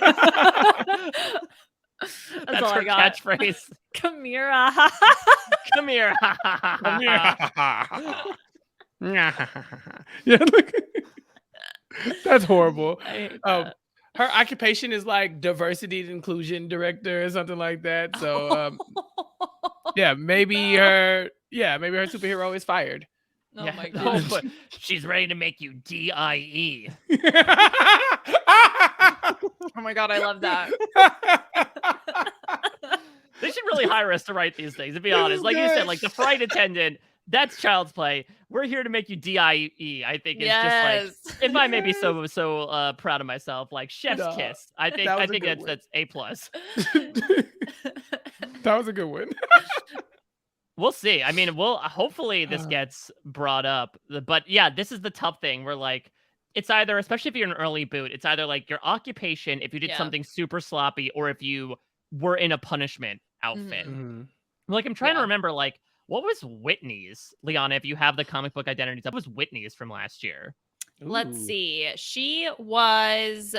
That's all her I got. catchphrase. Come here, ha ha. Come here ha ha ha. Yeah, look. That's horrible. I hate Um, that. her occupation is like diversity and inclusion director or something like that. So yeah, maybe No. maybe her superhero is fired. Oh Yeah. my Oh, god. but she's ready to make you DIE. Oh my god, I love that. They should really hire us to write these things, to be This honest. is Like you said, good. like the flight attendant, that's child's play. We're here to make you DIE. I think is Yes. just like, if I may be so proud of myself, like chef's Nah, kiss. I think that was a good one. that's A plus. That was a good one. We'll see. I mean, hopefully this gets brought up. But yeah, this is the tough thing. Where like it's either, especially if you're an early boot, it's either like your occupation if you did Yeah. something super sloppy, or if you were in a punishment outfit. Mhm. Like I'm trying to Yeah. remember, like what was Whitney's, Liana? If you have the comic book identities, what was Whitney's from last year? Let's Ooh. see. She was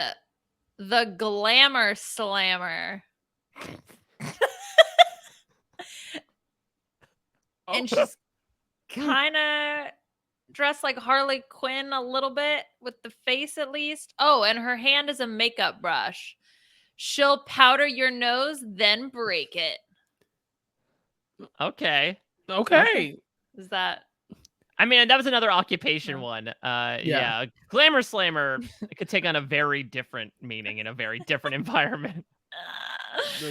the glamour slammer. And she's kind of dressed like Harley Quinn a little bit, with the face at least. Oh, and her hand is a makeup brush. She'll powder your nose, then break it. Okay. Okay. Is that? I mean, that was another occupation No. one. Yeah. Glamour slammer, it could take on a very different meaning in a very different environment.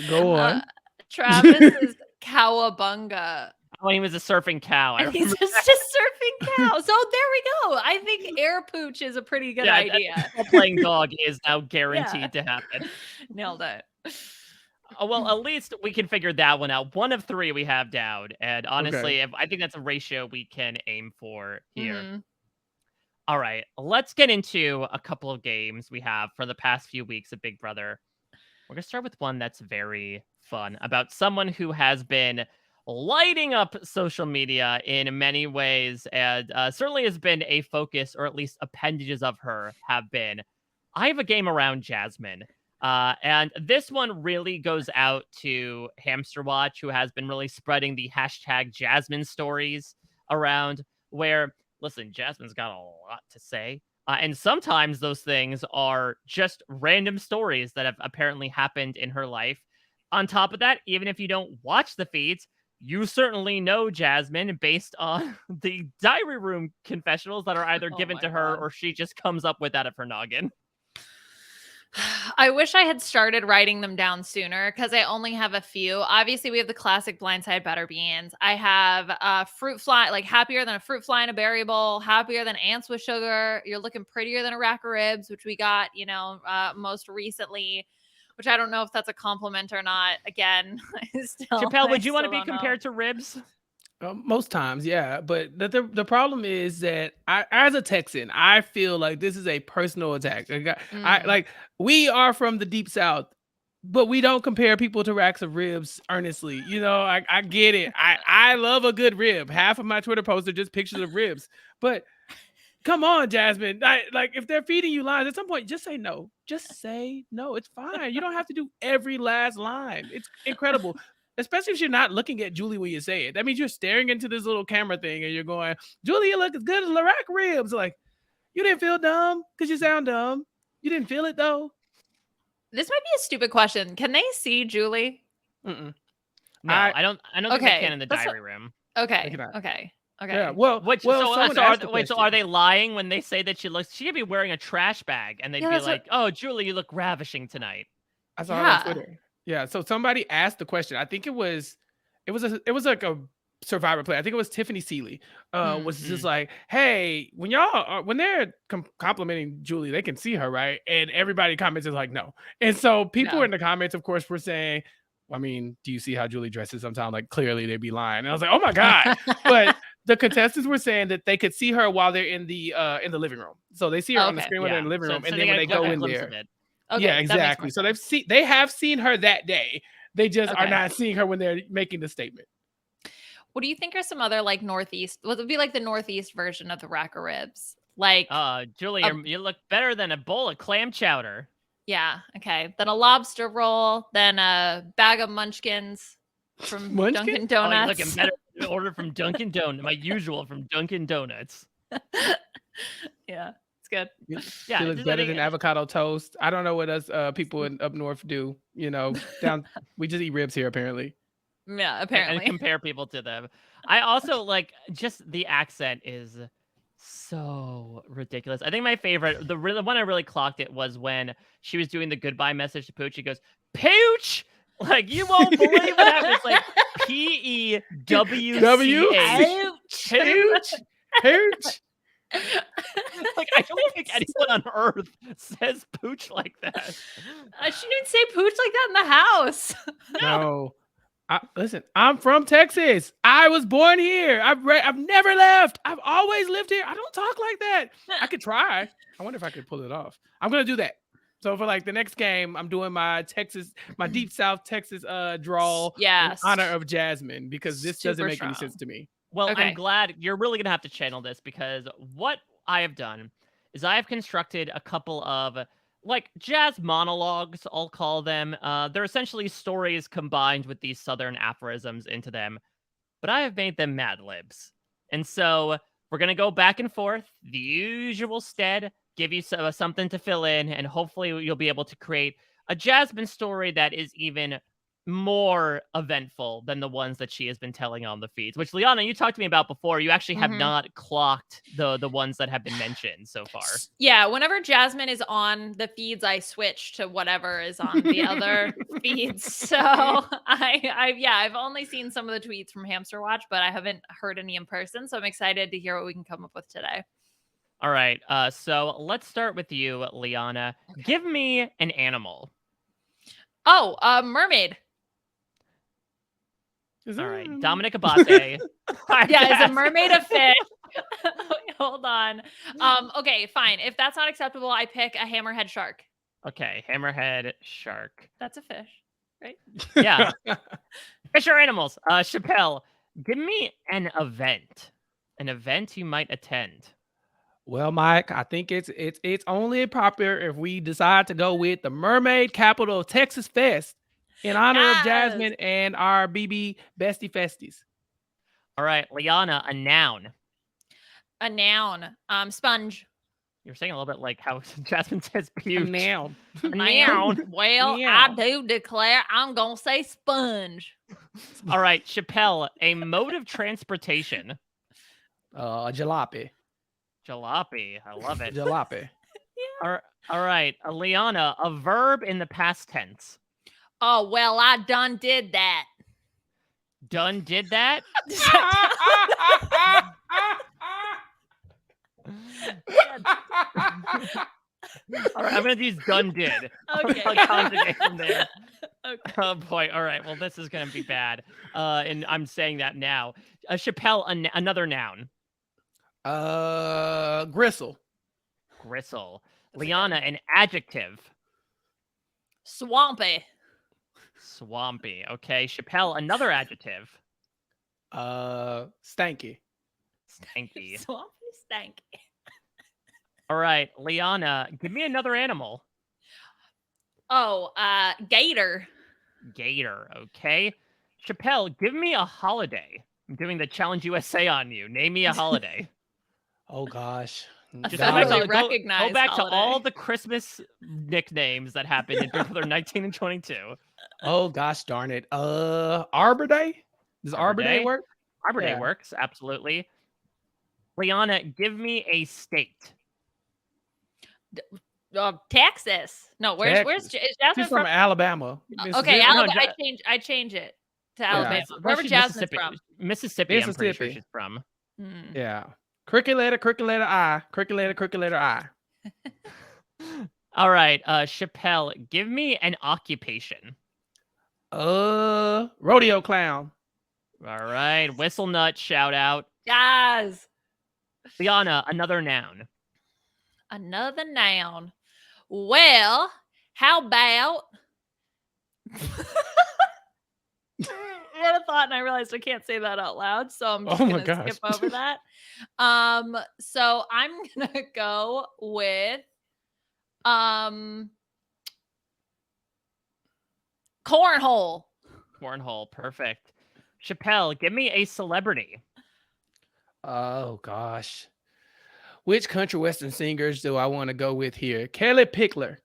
Go on. Travis is cowabunga. When he was a surfing cow. I And he's remember just a surfing cow. So there we go. I think air pooch is a pretty good idea. Playing dog is now guaranteed to happen. Nailed it. Well, at least we can figure that one out. One of three we have down. And honestly, I think that's a ratio we can aim for here. Mhm. All right, let's get into a couple of games we have for the past few weeks of Big Brother. We're going to start with one that's very fun, about someone who has been lighting up social media in many ways, and certainly has been a focus, or at least appendages of her have been. I have a game around Jasmine. And this one really goes out to Hamster Watch, who has been really spreading the hashtag Jasmine stories around, where, listen, Jasmine's got a lot to say. And sometimes those things are just random stories that have apparently happened in her life. On top of that, even if you don't watch the feeds, you certainly know Jasmine based on the diary room confessionals that are either Oh given my to her God. or she just comes up with out of her noggin. I wish I had started writing them down sooner, because I only have a few. Obviously, we have the classic blindside butter beans. I have fruit fly, like happier than a fruit fly in a berry bowl, happier than ants with sugar. You're looking prettier than a rack of ribs, which we got, most recently, which I don't know if that's a compliment or not. Again, Chappell, would you want to still be don't know. compared to ribs? Most times, yeah. But the problem is that as a Texan, I feel like this is a personal attack. We are from the deep South, but we don't compare people to racks of ribs earnestly. I get it. I love a good rib. Half of my Twitter posts are just pictures of ribs. But come on, Jasmine. If they're feeding you lines, at some point, just say no. Just say no. It's fine. You don't have to do every last line. It's incredible. Especially if you're not looking at Julie when you say it. That means you're staring into this little camera thing and you're going, Julie, you look as good as Larac ribs. Like, you didn't feel dumb because you sound dumb. You didn't feel it though. This might be a stupid question. Can they see Julie? Mm-mm. No, I don't think they can in the that's diary room. Okay. cannot. Okay. Yeah. Well, someone so asked the are question. they lying when they say that she could be wearing a trash bag and they'd Yeah, be that's like, "Oh, Julie, you look ravishing tonight." I saw it on Twitter. Yeah. So somebody asked the question. I think it was like a Survivor play. I think it was Tiffany Seeley. Was just like, hey, when they're complimenting Julie, they can see her, right? And everybody comments is like, no. And so people in the comments, of course, were saying, I mean, do you see how Julie dresses sometimes? Like, clearly they'd be lying. And I was like, oh my God. But the contestants were saying that they could see her while they're in the living room. So they see her on the screen when they're in the living room, and then when they go in there. Okay, yeah, exactly. So they have seen her that day. They just are not seeing her when they're making the statement. What do you think are some other like Northeast? What would be like the Northeast version of the rack of ribs? Like, Julie, you look better than a bowl of clam chowder. Yeah. Okay. Then a lobster roll. Then a bag of munchkins from Dunkin' Donuts. Oh, you're looking better than an order from Dunkin' Donuts. My usual from Dunkin' Donuts. Yeah. It's good. Yeah, She looks just better any- than avocado toast. I don't know what us people up north do. Down we just eat ribs here apparently. Yeah, and apparently. compare people to them. I also like just the accent is so ridiculous. I think my favorite, the one I really clocked it was when she was doing the goodbye message to Pooch. She goes, "Pooch!" Like you won't believe what happened. It's like PEWCH. Ouch. Pooch, pooch. Like I don't think anyone on Earth says Pooch like that. She didn't say pooch like that in the house. No. Listen, I'm from Texas. I was born here. I've never left. I've always lived here. I don't talk like that. I could try. I wonder if I could pull it off. I'm gonna do that. So for like the next game, I'm doing my deep South Texas drawl in honor of Jasmine because this doesn't Super make any strong. sense to me. Well, Okay. I'm glad you're really going to have to channel this because what I have done is I have constructed a couple of like jazz monologues, I'll call them. They're essentially stories combined with these Southern aphorisms into them, but I have made them Mad Libs. And so we're going to go back and forth, the usual stead, give you something to fill in, and hopefully you'll be able to create a Jasmine story that is even more eventful than the ones that she has been telling on the feeds, which Liana, you talked to me about before. You actually have not clocked the ones that have been mentioned so far. Yeah, whenever Jasmine is on the feeds, I switch to whatever is on the other feeds. So I've only seen some of the tweets from Hamster Watch, but I haven't heard any in person. So I'm excited to hear what we can come up with today. All right. So let's start with you, Liana. Okay. Give me an animal. Oh, mermaid. All right, Dominic Abate. Yeah, is a mermaid a fish? Wait, hold on. Okay, fine. If that's not acceptable, I pick a hammerhead shark. Okay, hammerhead shark. That's a fish, right? Yeah. Fish are animals. Chappell, give me an event. An event you might attend. Well, Mike, I think it's only proper if we decide to go with the Mermaid Capital of Texas Fest in honor of Jasmine and our BB Bestie Festies. All right, Liana, a noun. A noun. Sponge. You're saying a little bit like how Jasmine says pooch. A noun. A noun. Well, I do declare I'm going to say sponge. All right, Chappell, a mode of transportation. Jalopy. Jalopy. I love it. Jalopy. Yeah. All right, Liana, a verb in the past tense. Oh, well, I done did that. Done did that? All right, I'm going to use done did. Okay. I'll conjugate from there. Okay. Oh, boy. All right, well, this is going to be bad. And I'm saying that now. Chappell, another noun. Gristle. Gristle. Liana, an adjective. Swampy. Swampy. Okay. Chappell, another adjective. Stanky. Swampy Stanky. stanky. All right. Liana, give me another animal. Oh, gator. Gator. Okay. Chappell, give me a holiday. I'm doing the Challenge USA on you. Name me a holiday. Oh, gosh. Just Go back, federally to, recognized go back to holiday. all the Christmas nicknames that happened in Big Brother 19 and 22. Oh, gosh darn it. Arbor Day? Does Arbor Day work? Arbor Day works, absolutely. Liana, give me a state. Texas. No, where's is Jasmine She's from Alabama. Okay, No, Alabama. I change it to Alabama. Wherever Jasmine's from. Mississippi, I'm pretty sure she's from. Yeah. Cricket letter I. Cricket letter I. All right, Chappell, give me an occupation. Rodeo clown. All right, whistle nut, shout out. Guys. Liana, another noun. Another noun. Well, how about I had a thought and I realized I can't say that out loud, so I'm just gonna skip over that. So I'm gonna go with cornhole. Cornhole, perfect. Chappell, give me a celebrity. Oh gosh. Which country western singers do I want to go with here? Kelly Pickler.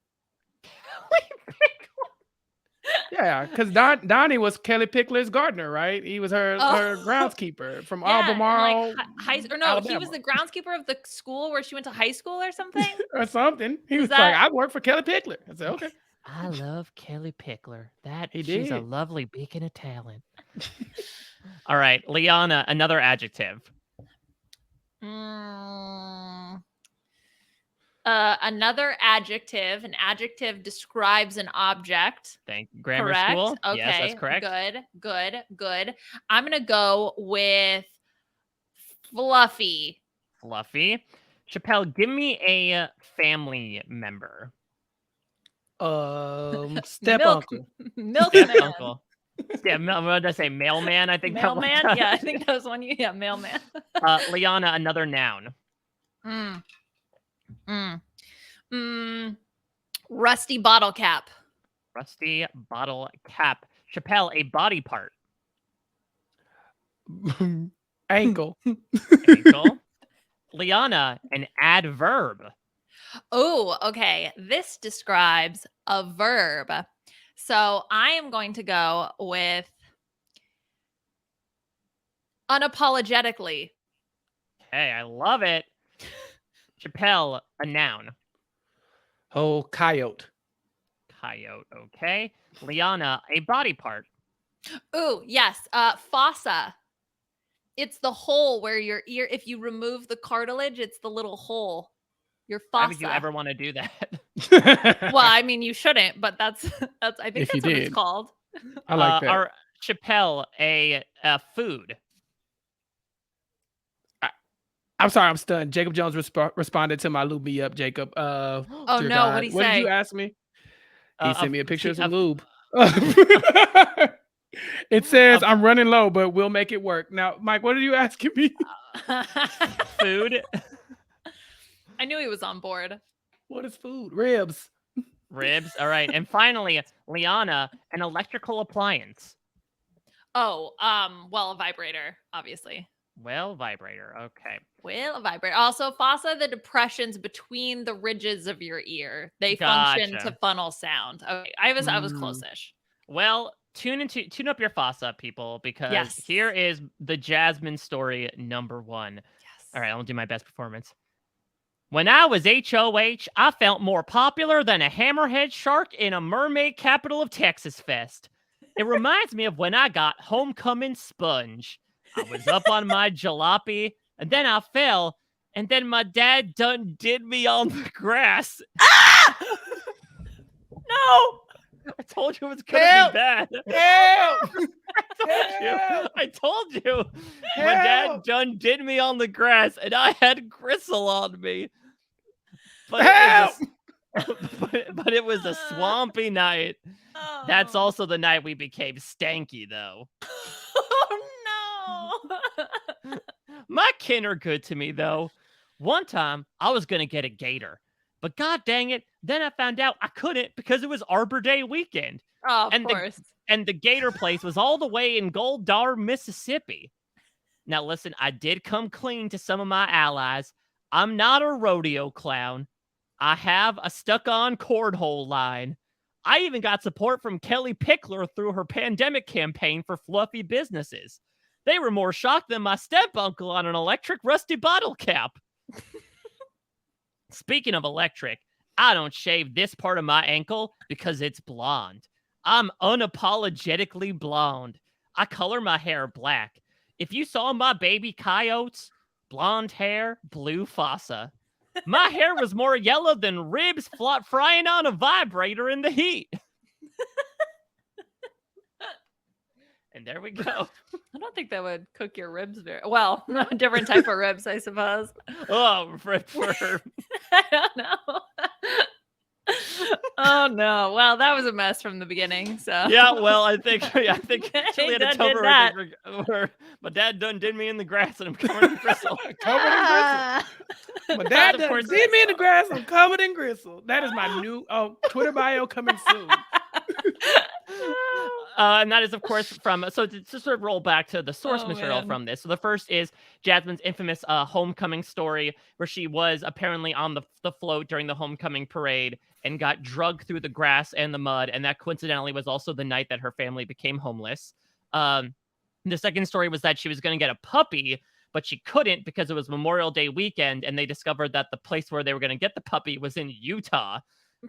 Yeah, because Donnie was Kelly Pickler's gardener, right? He was her groundskeeper from Yeah, and like Albemarle, he Alabama. was the groundskeeper of the school where she went to high school or something. or something. He Is was that- like, I work for Kelly Pickler. I said, okay. I love Kelly Pickler. He She's a did. lovely beacon of talent. All right, Liana, another adjective. Another adjective. An adjective describes an object. Thank you. Grammar Correct. school. Okay. Yes, that's correct. Good. I'm gonna go with fluffy. Fluffy. Chappell, give me a family member. Step uncle. Milkman. Step uncle. Yeah, what did I say? Mailman. I think Mailman. that Yeah, I think that was one. Yeah, mailman. Liana, another noun. Rusty bottle cap. Rusty bottle cap. Chappell, a body part. Ankle. Ankle. Liana, an adverb. Oh, okay. This describes a verb. So I am going to go with unapologetically. Hey, I love it. Chappell, a noun. Oh, coyote. Coyote, okay. Liana, a body part. Oh, yes. Fossa. It's the hole where your ear, if you remove the cartilage, it's the little hole. Your fossa. Why would you ever want to do that? Well, I mean, you shouldn't, but that's I think If you that's what did. it's called. I like that. Our Chappell, a food. I'm sorry, I'm stunned. Jacob Jones responded to my lube me up, Jacob. Oh dear no, God. what'd he What did say? you ask me? He sent me a picture of some lube. It says I'm running low, but we'll make it work. Now, Mike, what are you asking me? Food. I knew he was on board. What is food? Ribs. Ribs. All right. And finally, Liana, an electrical appliance. Oh, well, a vibrator, obviously. Well, vibrator. Okay. Well, a vibrator. Also, fossa, the depressions between the ridges of your ear. They function Gotcha. to funnel sound. Okay, I was close-ish. Well, tune up your fossa, people, because Yes. here is the Jasmine story number 1. Yes. All right, I'll do my best performance. When I was HOH, I felt more popular than a hammerhead shark in a mermaid capital of Texas Fest. It reminds me of when I got homecoming sponge. I was up on my jalopy, and then I fell, and then my dad done did me on the grass. Ah! No! I told you it was gonna be bad. Help! I told you. My dad done did me on the grass, and I had gristle on me. But it was a swampy night. Oh. That's also the night we became stanky, though. Oh no! My kin are good to me, though. One time, I was gonna get a gator, but god dang it, then I found out I couldn't because it was Arbor Day weekend. Oh, of And course. And the gator place was all the way in Gold Dar, Mississippi. Now listen, I did come clean to some of my allies. I'm not a rodeo clown. I have a stuck-on cornhole line. I even got support from Kelly Pickler through her pandemic campaign for fluffy businesses. They were more shocked than my step-uncle on an electric rusty bottle cap. Speaking of electric, I don't shave this part of my ankle because it's blonde. I'm unapologetically blonde. I color my hair black. If you saw my baby coyotes, blonde hair, blue fossa. My hair was more yellow than ribs frying on a vibrator in the heat. And there we go. I don't think that would cook your ribs very well. A different type of ribs, I suppose. Oh, for I don't know. Oh no! Well, that was a mess from the beginning. So yeah, well, I think actually had a Dad tub did that. where my dad done did me in the grass and I'm covered in gristle. Covered in gristle. My dad done did me in the grass. I'm covered in gristle. That is my new Twitter bio coming soon. And that is, of course, to sort of roll back to the source Oh, material man. from this. So the first is Jasmine's infamous homecoming story, where she was apparently on the float during the homecoming parade and got drugged through the grass and the mud. And that coincidentally was also the night that her family became homeless. The second story was that she was going to get a puppy, but she couldn't because it was Memorial Day weekend. And they discovered that the place where they were going to get the puppy was in Utah.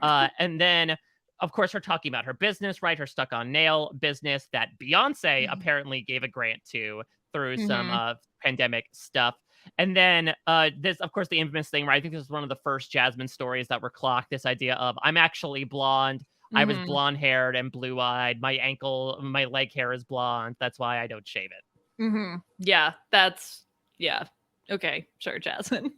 And then, of course, her talking about her business, right? Her stuck on nail business that Beyonce apparently gave a grant to through some pandemic stuff. And then this, of course, the infamous thing, right? I think this is one of the first Jasmine stories that were clocked. This idea of I'm actually blonde. I was blonde haired and blue eyed. My leg hair is blonde. That's why I don't shave it. Yeah, okay, sure, Jasmine.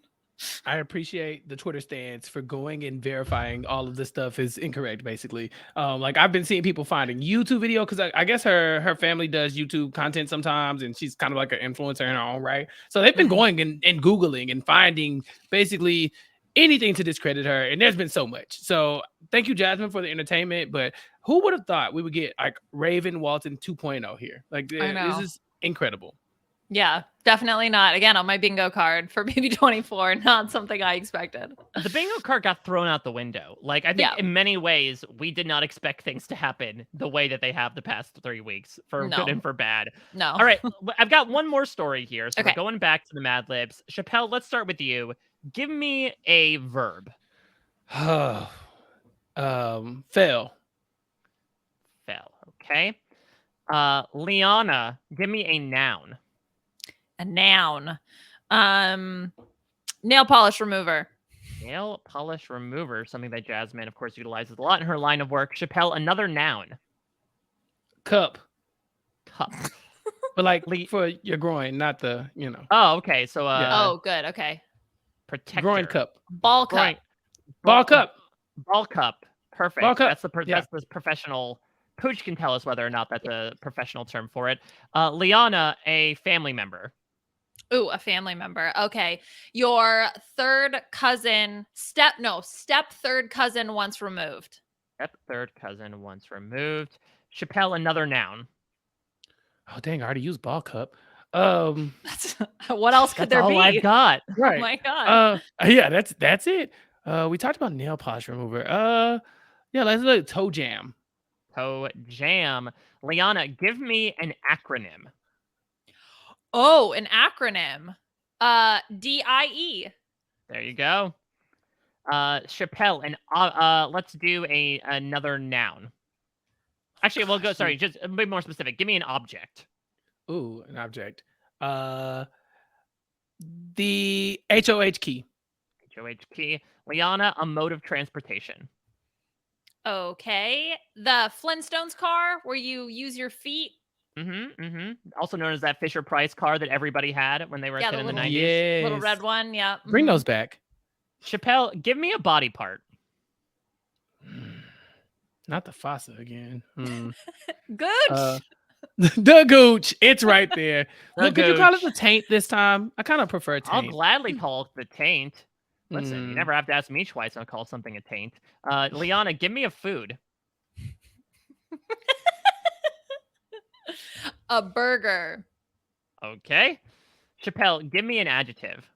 I appreciate the Twitter stance for going and verifying all of this stuff is incorrect, basically. Like I've been seeing people finding YouTube video because I guess her family does YouTube content sometimes, and she's kind of like an influencer in her own right. So they've been going and Googling and finding basically anything to discredit her, and there's been so much. So thank you, Jasmine, for the entertainment. But who would have thought we would get like Raven Walton 2.0 here? Like this is incredible. Yeah, definitely not. Again, on my bingo card for BB24, not something I expected. The bingo card got thrown out the window. Like, I think in many ways, we did not expect things to happen the way that they have the past 3 weeks, for good and for bad. No. All right, I've got one more story here. So we're going back to the Mad Libs. Chappell, let's start with you. Give me a verb. Fail. Fail. Okay. Liana, give me a noun. A noun. Nail polish remover. Nail polish remover, something that Jasmine, of course, utilizes a lot in her line of work. Chappell, another noun. Cup. Cup. But like for your groin, not the, Oh, okay. So oh, good. Okay. Protector. Groin cup. Ball cup. Ball cup. Ball cup. Perfect. Ball cup. That's the professional. Pooch can tell us whether or not that's a professional term for it. Liana, a family member. Ooh, a family member. Okay. Your third cousin, step third cousin once removed. Step third cousin once removed. Chappell, another noun. Oh, dang, I already used ball cup. What else could there be? That's all I've got. Right. Oh my God. Yeah, that's it. We talked about nail polish remover. Yeah, let's look at toe jam. Toe jam. Liana, give me an acronym. Oh, an acronym. DIE. There you go. Chappell, and let's do another noun. Actually, we'll go. Sorry, just a bit more specific. Give me an object. Ooh, an object. The HOH key. HOH key. Liana, a mode of transportation. Okay. The Flintstones car where you use your feet. Also known as that Fisher-Price car that everybody had when they were a kid in the 90s. Yes. Little red one, yeah. Bring those back. Chappell, give me a body part. Not the fossa again. Gooch. The gooch. It's right there. Look, could you call it gooch. the taint this time? I kind of prefer taint. I'll gladly call it the taint. Listen, you never have to ask me twice and I'll call something a taint. Liana, give me a food. A burger. Okay. Chappell, give me an adjective.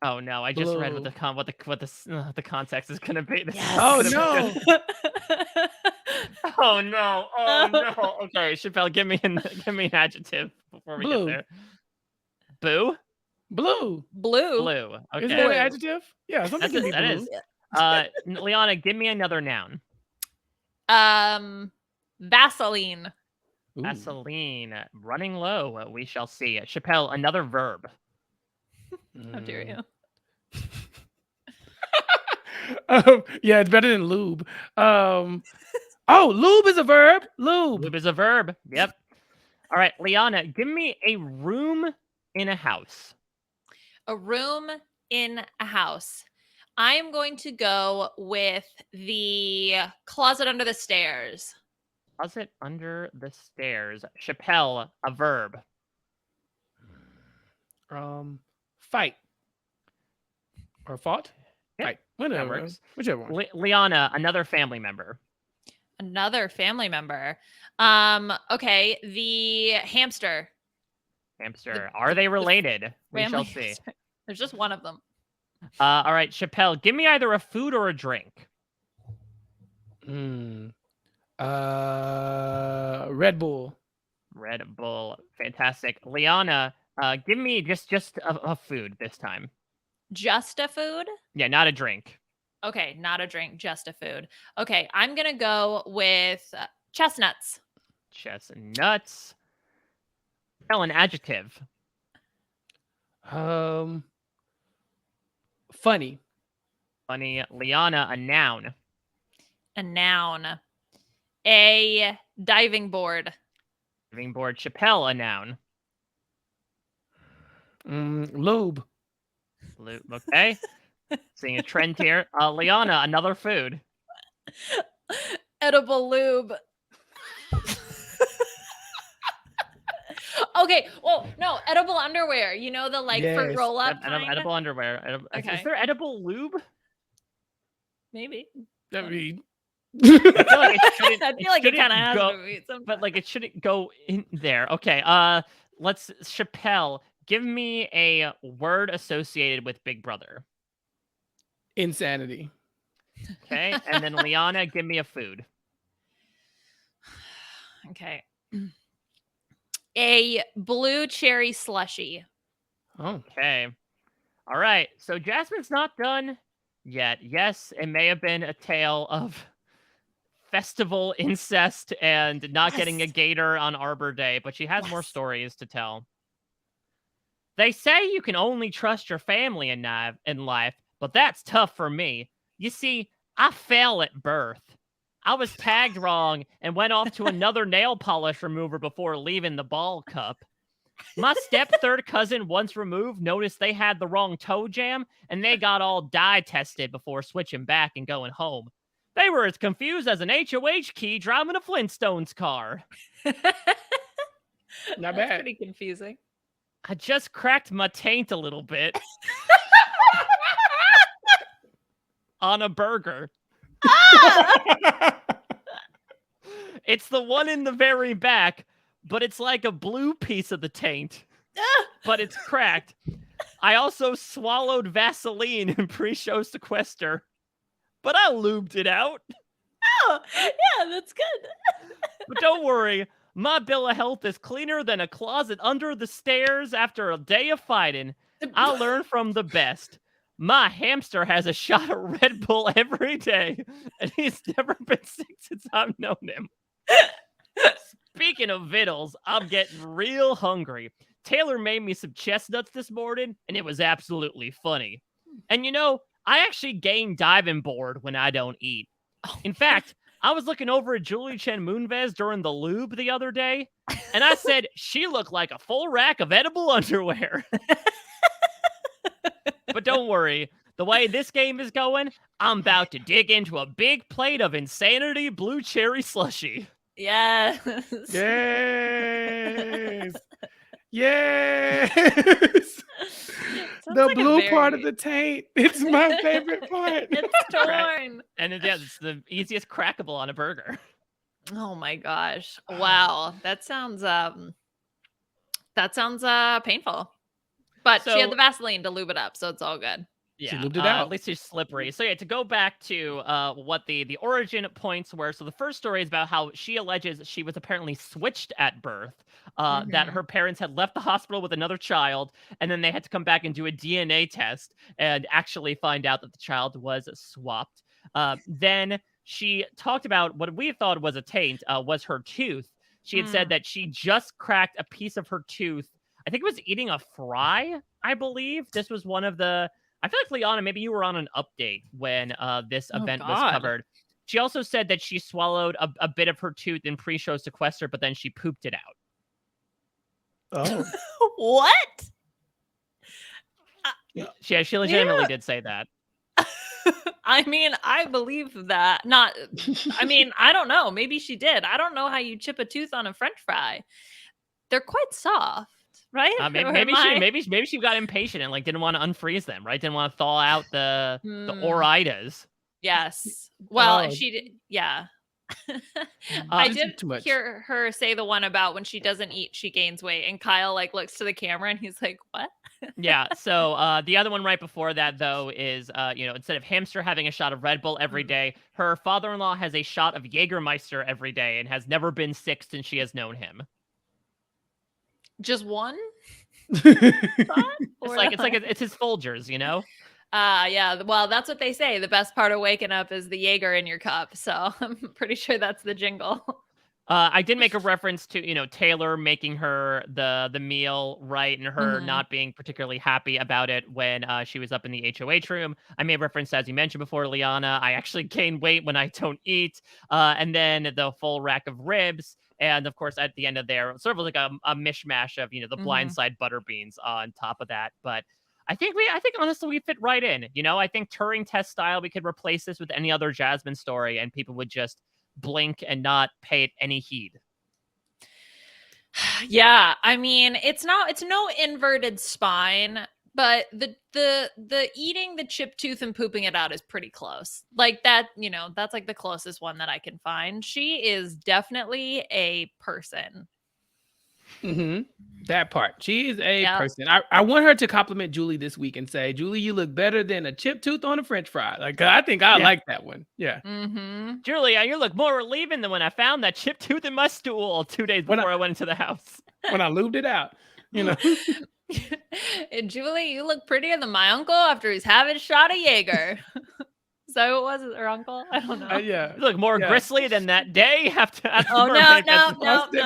Oh no, I just read what the context is gonna be. Yes. Oh no. Oh no. Oh no. Okay, Chappell, give me an adjective before we get there. Boo? Blue. Blue. Okay. Is that an adjective? Yeah, something can be that blue. is. Liana, give me another noun. Vaseline. Ooh. Vaseline. Running low. We shall see. Chappell, another verb. How dare you? Yeah, it's better than lube. Lube is a verb. Lube is a verb. Yep. All right, Liana, give me a room in a house. A room in a house. I am going to go with the closet under the stairs. Closet under the stairs. Chappell, a verb. Fight. Or fought? Yep, Fight. Whatever. works. Whichever one. Liana, another family member. Another family member. Okay, the hamster. Hamster. Are they related? We shall Family see. hamster. There's just one of them. All right, Chappell, give me either a food or a drink. Red Bull. Red Bull. Fantastic. Liana, give me just a food this time. Just a food? Yeah, not a drink. Okay, not a drink, just a food. Okay, I'm going to go with chestnuts. Chestnuts. Tell an adjective. Funny. Funny. Liana, a noun. A noun. A diving board. Diving board. Chappell, a noun. Lube. Lube. Okay. Seeing a trend here. Liana, another food. Edible lube. Okay. Well, no, edible underwear. You know, the like for Yes. roll up. Edible underwear. Okay. Is there edible lube? Maybe. I mean, I feel like it shouldn't. I feel like it kind of has go, to be. but like it shouldn't go in there. Okay. Let's Chappell. Give me a word associated with Big Brother. insanity. Okay, and then Liana, give me a food. Okay. A blue cherry slushy. Oh. Okay. All right. So Jasmine's not done yet. Yes, it may have been a tale of festival incest and not getting a gator on Arbor Day, but she has more stories to tell. They say you can only trust your family in life, but that's tough for me. You see, I fell at birth. I was tagged wrong and went off to another nail polish remover before leaving the ball cup. My step-third cousin, once removed, noticed they had the wrong toe jam, and they got all dye tested before switching back and going home. They were as confused as an HOH key driving a Flintstones car. Not That's bad. pretty confusing. I just cracked my taint a little bit on a burger. It's the one in the very back, but it's like a blue piece of the taint, but it's cracked. I also swallowed Vaseline in pre-show sequester, but I lubed it out. Oh, yeah, that's good. But don't worry, my bill of health is cleaner than a closet under the stairs after a day of fighting. I learned from the best. My hamster has a shot of Red Bull every day, and he's never been sick since I've known him. Speaking of vittles, I'm getting real hungry. Taylor made me some chestnuts this morning, and it was absolutely funny. And you know, I actually gain diving board when I don't eat. In fact, I was looking over at Julie Chen Moonves during the lube the other day, and I said she looked like a full rack of edible underwear. But don't worry, the way this game is going, I'm about to dig into a big plate of insanity blue cherry slushy. Yes. Yes. Yes. Sounds The like a blue part of very- the taint. It's my favorite part. It's torn. And it's the easiest crackable on a burger. Oh my gosh. Wow. That sounds painful. But she had So- the Vaseline to lube it up, so it's all good. Yeah, lubed it out. at least it's slippery. So yeah, to go back to what the origin points were. So the first story is about how she alleges she was apparently switched at birth. That her parents had left the hospital with another child, and then they had to come back and do a DNA test and actually find out that the child was swapped. Then she talked about what we thought was a taint, was her tooth. She had said that she just cracked a piece of her tooth. I think it was eating a fry, I believe. This was one of the... I feel like, Liana, maybe you were on an update when this event was covered. She also said that she swallowed a bit of her tooth in pre-show sequester, but then she pooped it out. Oh. What? Yeah, she legitimately did say that. I mean, I believe that. Not, I mean, I don't know. Maybe she did. I don't know how you chip a tooth on a French fry. They're quite soft, right? Maybe she got impatient and like didn't want to unfreeze them, right? Didn't want to thaw out the oritas. Yes. Well, Oh. she did. Yeah. I Just did too much. hear her say the one about when she doesn't eat, she gains weight. And Kyle like looks to the camera and he's like, "What?" Yeah. So the other one right before that though is instead of hamster having a shot of Red Bull every day, her father-in-law has a shot of Jägermeister every day and has never been sick since she has known him. Just one shot? It's his Folgers, you know? Yeah. Well, that's what they say. The best part of waking up is the Jaeger in your cup. So I'm pretty sure that's the jingle. I did make a reference to, Taylor making her the meal, right, and her Mhm. not being particularly happy about it when she was up in the HOH room. I made reference, as you mentioned before, Liana. I actually gain weight when I don't eat. And then the full rack of ribs. And of course, at the end of there, sort of like a mishmash of, the Mhm. blindside butter beans on top of that. But I think honestly we fit right in. I think Turing test style, we could replace this with any other Jasmine story and people would just blink and not pay it any heed. Yeah, I mean, it's no inverted spine, but the eating the chip tooth and pooping it out is pretty close. Like that, that's like the closest one that I can find. She is definitely a person. That part. She is a Yep. person. I want her to compliment Julie this week and say, Julie, you look better than a chip tooth on a French fry. Like, I think I like that one. Yeah. Julia, you look more relieving than when I found that chip tooth in my stool 2 days before I went into the house. When I lubed it out, And Julie, you look prettier than my uncle after he's having a shot of Jaeger. Is that what it was? Her uncle? I don't know. Yeah. You look more gristly than that day after Oh, no.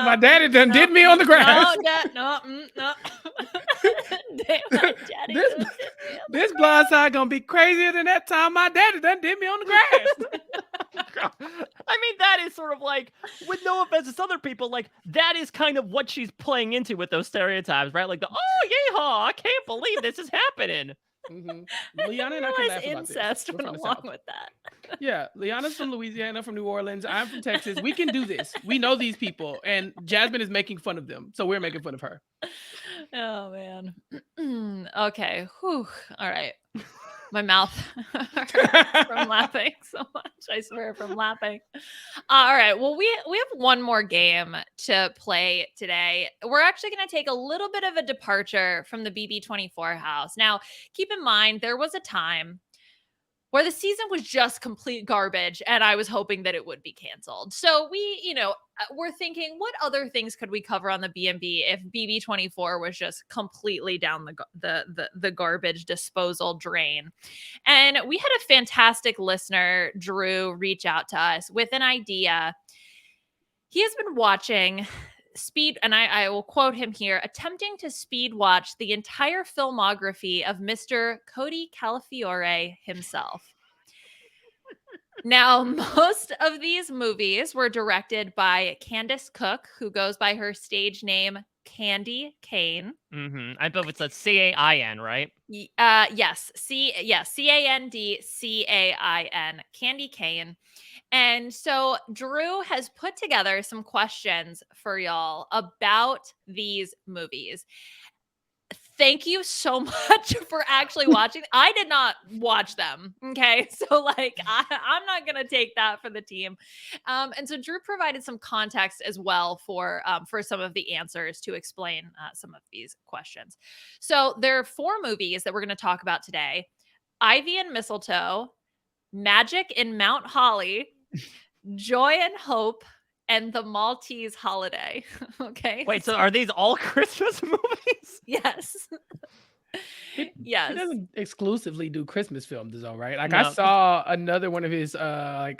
My daddy done did me on the grass. No. Damn, my daddy This blind side gonna be crazier than that time my daddy done did me on the grass. I mean, that is sort of like, with no offense to other people, like, that is kind of what she's playing into with those stereotypes, right? Like, yeehaw, I can't believe this is happening. Liana and I can laugh about incest this. went along with that. Yeah, Liana's from Louisiana, from New Orleans. I'm from Texas. We can do this. We know these people, and Jasmine is making fun of them, so we're making fun of her. Oh man. Okay. Whew. All right. My mouth from laughing so much. I swear, from laughing. All right. Well, we have one more game to play today. We're actually going to take a little bit of a departure from the BB24 house. Now, keep in mind, there was a time where the season was just complete garbage and I was hoping that it would be canceled. So we, we're thinking, what other things could we cover on the B&B if BB24 was just completely down the garbage disposal drain? And we had a fantastic listener, Drew, reach out to us with an idea. He has been watching and I will quote him here, attempting to speed watch the entire filmography of Mr. Cody Calafiore himself. Now, most of these movies were directed by Candace Cook, who goes by her stage name Candy Kane. I believe it's a C-A-I-N, right? Yes, C-A-N-D-C-A-I-N, Candy Kane. And so Drew has put together some questions for y'all about these movies. Thank you so much for actually watching. I did not watch them. Okay. So I'm not going to take that for the team. And so Drew provided some context as well for some of the answers to explain some of these questions. So there are 4 movies that we're going to talk about today. Ivy and Mistletoe, Magic in Mount Holly, Joy and Hope, and The Maltese Holiday. Okay. Wait, so are these all Christmas movies? Yes. Yes. He doesn't exclusively do Christmas films, though, right? Like, No. I saw another one of his flyers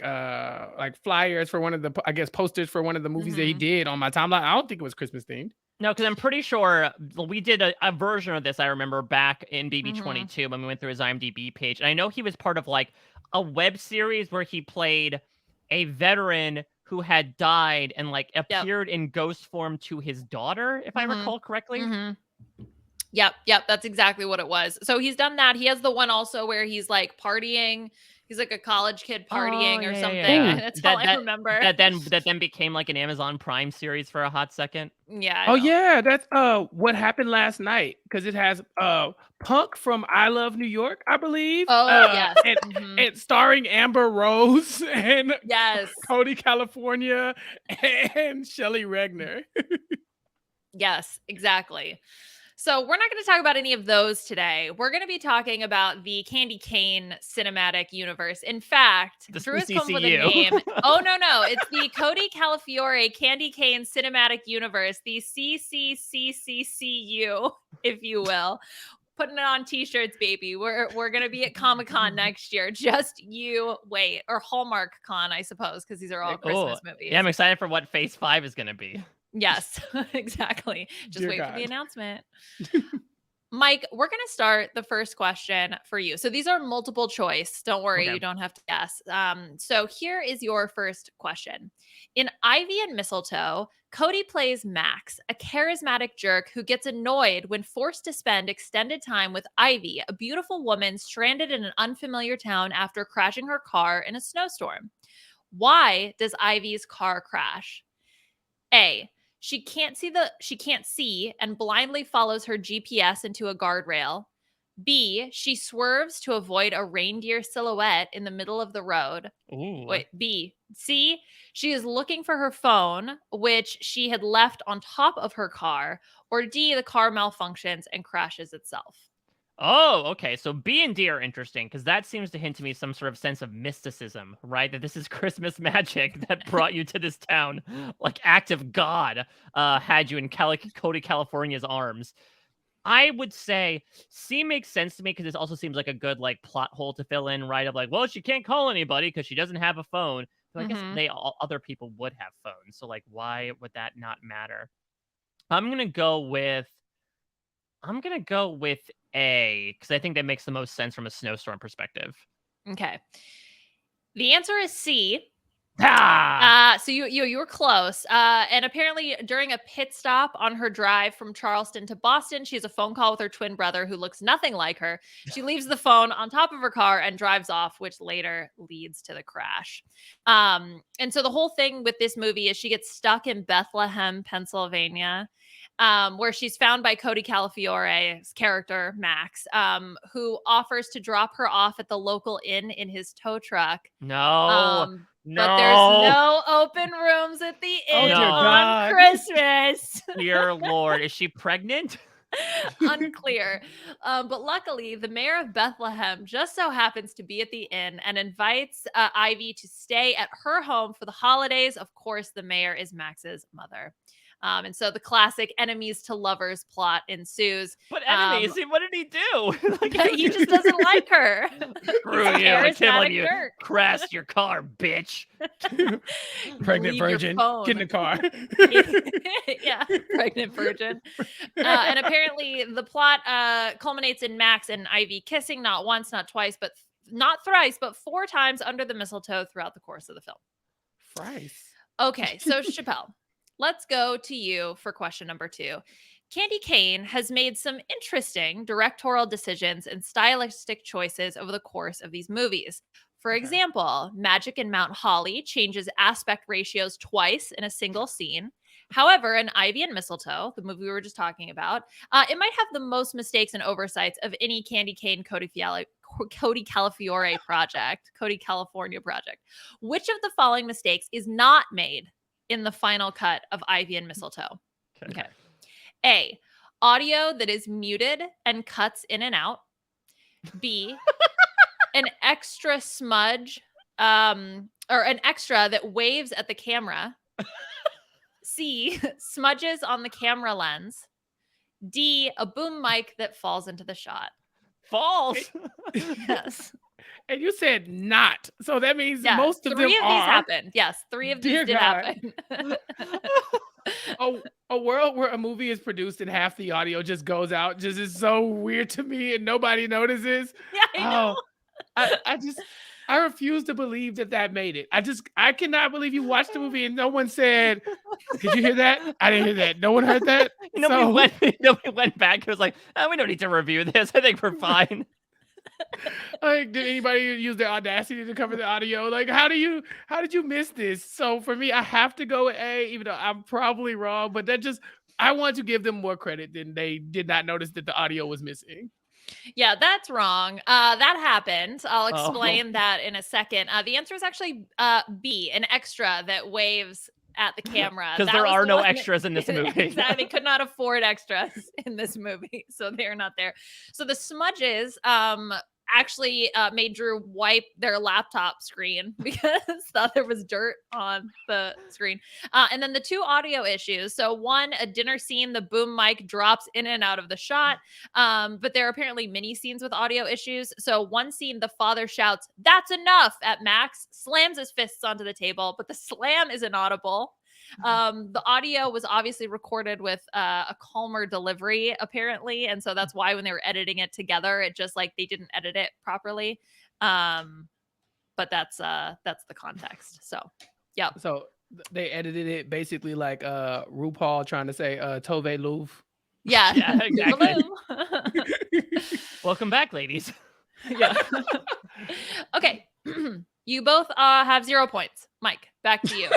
for one of the, I guess, posters for one of the movies that he did on my timeline. I don't think it was Christmas themed. No, because I'm pretty sure we did a version of this, I remember, back in BB22 when we went through his IMDb page. And I know he was part of like a web series where he played a veteran who had died and like appeared in ghost form to his daughter, if I recall correctly. Yep, that's exactly what it was. So he's done that. He has the one also where he's like partying. He's like a college kid Oh, partying or yeah, something. Ooh. That's all That I that remember. that then became like an Amazon Prime series for a hot second. Yeah, I Oh don't. yeah, that's what happened last night because it has Punk from I Love New York, I believe. Oh, yes. And Mhm. and starring Amber Rose and Yes. Cody California and Shelley Regner. Yes, exactly. So we're not going to talk about any of those today. We're going to be talking about the Candy Cane cinematic universe. In fact, The Drew has come up with a CCCU. name. Oh, no. It's the Cody Calafiore Candy Cane cinematic universe, the CCCCCU, if you will. Putting it on t-shirts, baby. We're going to be at Comic-Con next year. Just you wait. Or Hallmark Con, I suppose, because these are all Cool. Christmas movies. Yeah, I'm excited for what Phase 5 is going to be. Yes, exactly. Just Dear wait for the God. announcement. Mike, we're going to start the first question for you. So these are multiple choice. Don't worry, Okay. you don't have to guess. So here is your first question. In Ivy and Mistletoe, Cody plays Max, a charismatic jerk who gets annoyed when forced to spend extended time with Ivy, a beautiful woman stranded in an unfamiliar town after crashing her car in a snowstorm. Why does Ivy's car crash? A. She can't see and blindly follows her GPS into a guardrail. B. She swerves to avoid a reindeer silhouette in the middle of the road. Ooh. Wait, B. C. She is looking for her phone, which she had left on top of her car. Or D. The car malfunctions and crashes itself. Oh, okay. So B and D are interesting because that seems to hint to me some sort of sense of mysticism, right? That this is Christmas magic that brought you to this town, like act of God had you in Cody, California's arms. I would say C makes sense to me because this also seems like a good like plot hole to fill in, right? Of like, well, she can't call anybody because she doesn't have a phone. But I guess Mhm. other people would have phones, so like, why would that not matter? I'm gonna go with A because I think that makes the most sense from a snowstorm perspective. Okay. The answer is C. Ah, So you were close. And apparently during a pit stop on her drive from Charleston to Boston, she has a phone call with her twin brother who looks nothing like her. She leaves the phone on top of her car and drives off, which later leads to the crash. And so the whole thing with this movie is she gets stuck in Bethlehem, Pennsylvania. Where she's found by Cody Calafiore's character, Max, who offers to drop her off at the local inn in his tow truck. no, But there's no, no open rooms at the Oh inn dear No. on God. Christmas. dear Lord, is she pregnant? Unclear. But luckily, the mayor of Bethlehem just so happens to be at the inn and invites Ivy to stay at her home for the holidays. Of course, the mayor is Max's mother. And so the classic enemies to lovers plot ensues. But enemies, what did he do? Like, He just doesn't like her. Screw He's a you! I can't believe charismatic you jerk. crashed your car, bitch. Pregnant Leave your virgin. phone. Get in the car. Yeah, pregnant virgin. And apparently the plot culminates in Max and Ivy kissing not once, not twice, but not thrice, but 4 times under the mistletoe throughout the course of the film. Thrice. Okay, so Chappell, let's go to you for question number 2. Candy Cane has made some interesting directorial decisions and stylistic choices over the course of these movies. For Okay. example, Magic in Mount Holly changes aspect ratios twice in a single scene. However, in Ivy and Mistletoe, the movie we were just talking about, it might have the most mistakes and oversights of any Candy Cane Cody Calafiore project, Cody California project. Which of the following mistakes is not made in the final cut of Ivy and Mistletoe? Okay. A, audio that is muted and cuts in and out. B, an extra smudge or an extra that waves at the camera. C, smudges on the camera lens. D, a boom mic that falls into the shot. False. Yes. And you said not. So that means Yeah, most of them 3 of these are. happened. Yes, 3 of Dear these did God. happen. A world where a movie is produced and half the audio just goes out just is so weird to me and nobody notices. Yeah, I know. I just I refuse to believe that made it. I cannot believe you watched the movie and no one said, "Did you hear that?" I didn't hear that. No one heard that. Nobody went back. It was like, we don't need to review this. I think we're fine. Like, did anybody use their audacity to cover the audio? Like, how did you miss this? So for me, I have to go with A, even though I'm probably wrong. But I want to give them more credit than they did not notice that the audio was missing. Yeah, that's wrong. That happened. I'll explain that in a second. The answer is actually B, an extra that waves at the camera. Because there are no extras in this movie. Exactly. They could not afford extras in this movie, so they're not there. So the smudges actually made Drew wipe their laptop screen because thought there was dirt on the screen. And then the two audio issues. So one, a dinner scene, the boom mic drops in and out of the shot. But there are apparently mini scenes with audio issues. So one scene, the father shouts, "That's enough" at Max, slams his fists onto the table, but the slam is inaudible. The audio was obviously recorded with a calmer delivery, apparently, and so that's why when they were editing it together, it just like they didn't edit it properly. But that's the context. So, yeah. So they edited it basically like RuPaul trying to say Tove Louvre. Yeah, yeah, exactly. Welcome back, ladies. Yeah. Okay, you both have 0 points. Mike, back to you.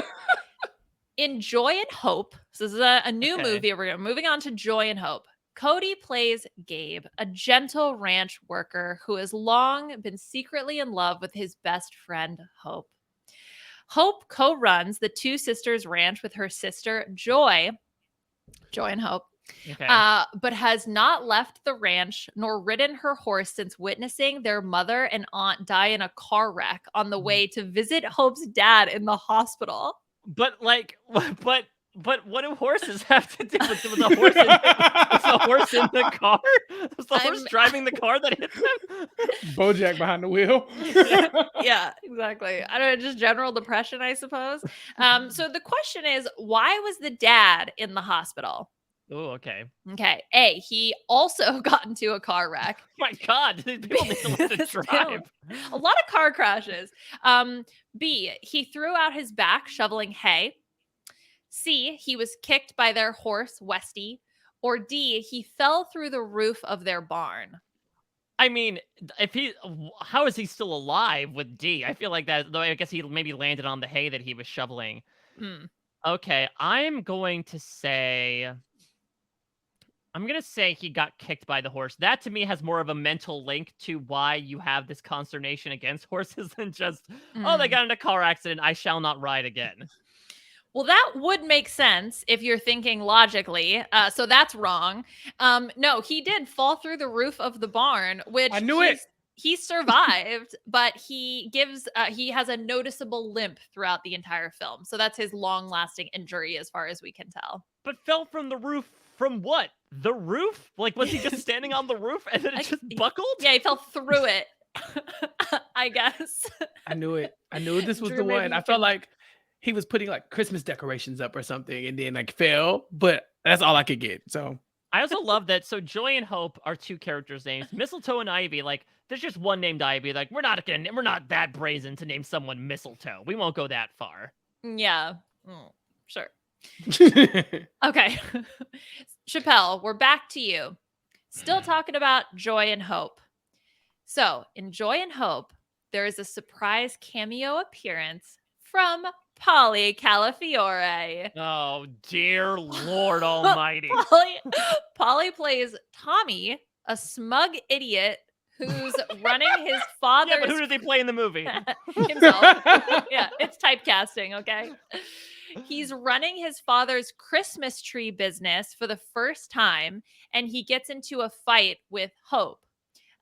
In Joy and Hope, so this is a new movie. We're moving on to Joy and Hope. Cody plays Gabe, a gentle ranch worker who has long been secretly in love with his best friend, Hope. Hope co-runs the Two Sisters Ranch with her sister, Joy and Hope, but has not left the ranch nor ridden her horse since witnessing their mother and aunt die in a car wreck on the way to visit Hope's dad in the hospital. But what do horses have to do with the horse? Is the horse in the car? Is the horse driving the car that hit them? BoJack behind the wheel. Yeah, exactly. I don't know, just general depression, I suppose. So the question is, why was the dad in the hospital? Oh, okay. Okay. A, he also got into a car wreck. My God, people need to learn to drive. A lot of car crashes. B, he threw out his back shoveling hay. C, he was kicked by their horse, Westy. Or D, he fell through the roof of their barn. I mean, how is he still alive with D? I feel like that, though I guess he maybe landed on the hay that he was shoveling. Okay, I'm going to say he got kicked by the horse. That to me has more of a mental link to why you have this consternation against horses than just, they got in a car accident, I shall not ride again. Well, that would make sense if you're thinking logically. So that's wrong. No, he did fall through the roof of the barn, which I knew it. He survived, but he has a noticeable limp throughout the entire film. So that's his long-lasting injury as far as we can tell. But fell from the roof from what? The roof? Like, was he just standing on the roof and then it just buckled? Yeah, he fell through it, I guess. I knew it. I knew this was the one. I felt like he was putting like Christmas decorations up or something and then like fell, but that's all I could get. So I also love that. So Joy and Hope are two characters' names. Mistletoe and Ivy, like there's just one named Ivy. Like we're not that brazen to name someone Mistletoe. We won't go that far. Yeah, sure. Okay, Chappell, we're back to you. Still talking about Joy and Hope. So in Joy and Hope, there is a surprise cameo appearance from Polly Calafiore. Oh, dear Lord Almighty. Polly plays Tommy, a smug idiot who's running his father's... Yeah, but who does he play in the movie? Himself. Yeah, it's typecasting, okay? He's running his father's Christmas tree business for the first time, and he gets into a fight with Hope.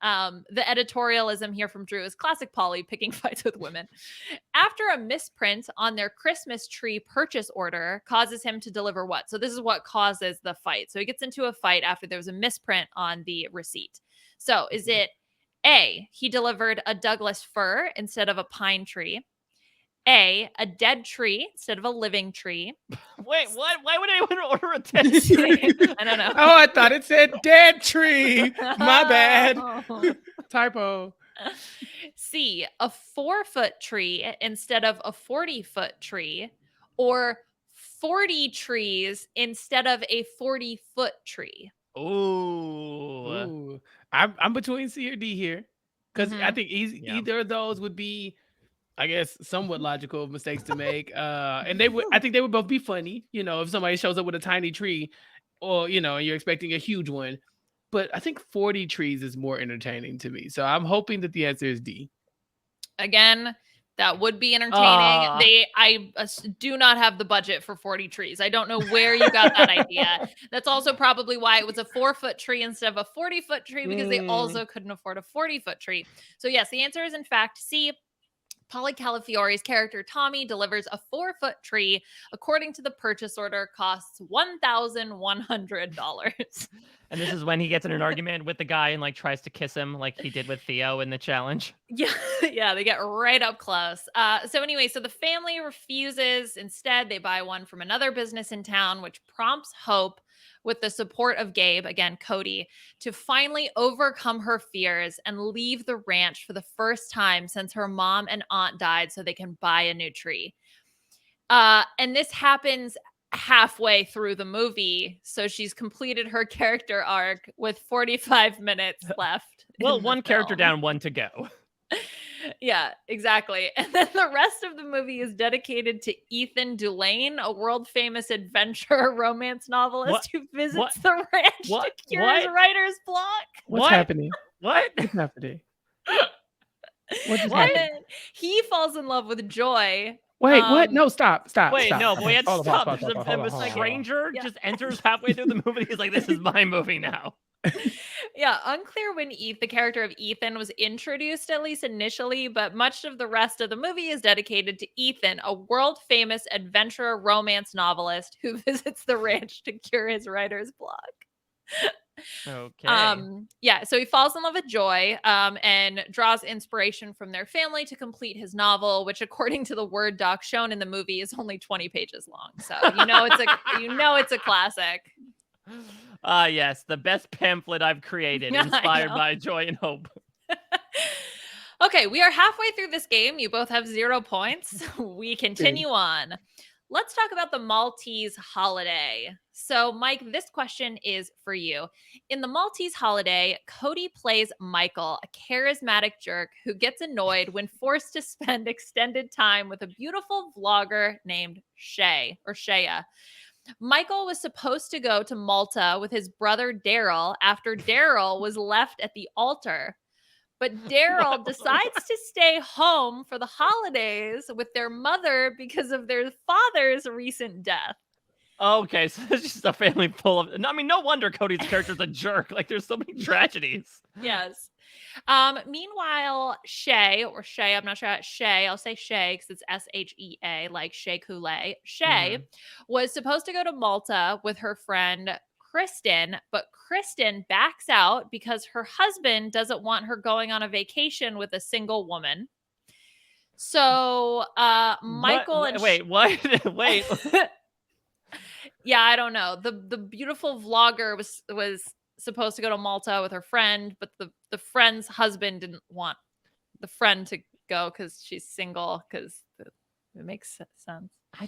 The editorialism here from Drew is classic Polly picking fights with women. After a misprint on their Christmas tree purchase order causes him to deliver what? So this is what causes the fight. So he gets into a fight after there was a misprint on the receipt. So is it A, he delivered a Douglas fir instead of a pine tree? A dead tree instead of a living tree. Wait, what? Why would anyone order a dead tree? I don't know. Oh, I thought it said dead tree. My bad. Typo. C, a 4-foot tree instead of a 40-foot tree, or 40 trees instead of a 40-foot tree. Ooh. Ooh, I'm between C or D here because I Mhm. think Yeah. either of those would be, I guess, somewhat logical mistakes to make. And they would, I think they would both be funny. You know, if somebody shows up with a tiny tree, or you're expecting a huge one. But I think 40 trees is more entertaining to me. So I'm hoping that the answer is D. Again, that would be entertaining. Ah. I do not have the budget for 40 trees. I don't know where you got that idea. That's also probably why it was a 4-foot tree instead of a 40-foot tree, because they also couldn't afford a 40-foot tree. So yes, the answer is in fact C. Polly Calafiore's character Tommy delivers a 4-foot tree. According to the purchase order, costs $1,100. And this is when he gets in an argument with the guy and like tries to kiss him like he did with Theo in the challenge. Yeah, yeah, they get right up close. So anyway, so the family refuses. Instead, they buy one from another business in town, which prompts Hope, with the support of Gabe, again, Cody, to finally overcome her fears and leave the ranch for the first time since her mom and aunt died so they can buy a new tree. And this happens halfway through the movie. So she's completed her character arc with 45 minutes left. Well, in the one character film. down, one to go. Yeah, exactly. And then the rest of the movie is dedicated to Ethan Dulaine, a world famous adventure romance novelist who visits the ranch to cure his writer's block. What's happening? What? What's happening? What just And happened? then he falls in love with Joy. Wait, what? No, stop. Wait, stop. no, but we had to Hold on, stop. pause, Because pause, pause, a hold on. stranger Yeah. just enters halfway through the movie. He's like, this is my movie now. Yeah, unclear when the character of Ethan was introduced, at least initially, but much of the rest of the movie is dedicated to Ethan, a world famous adventurer romance novelist who visits the ranch to cure his writer's block. Okay. Yeah, so he falls in love with Joy, and draws inspiration from their family to complete his novel, which according to the Word doc shown in the movie is only 20 pages long. So it's a classic. Yes, the best pamphlet I've created, Yeah, I inspired know. by Joy and Hope. Okay, we are halfway through this game. You both have 0 points. We continue on. Let's talk about the Maltese holiday. So, Mike, this question is for you. In the Maltese holiday, Cody plays Michael, a charismatic jerk who gets annoyed when forced to spend extended time with a beautiful vlogger named Shay or Shaya. Michael was supposed to go to Malta with his brother Daryl after Daryl was left at the altar. But Daryl decides to stay home for the holidays with their mother because of their father's recent death. Okay, so it's just a family full of. I mean, no wonder Cody's character's a jerk. Like, there's so many tragedies. Yes. Meanwhile, Shay, I'm not sure how Shay, I'll say Shay because it's Shea, like Shea Coulee. Shay was supposed to go to Malta with her friend Kristen, but Kristen backs out because her husband doesn't want her going on a vacation with a single woman. So, Michael What? and Wait, what? Wait. Yeah, I don't know. The beautiful vlogger was supposed to go to Malta with her friend, but the friend's husband didn't want the friend to go because she's single. Because it makes sense. I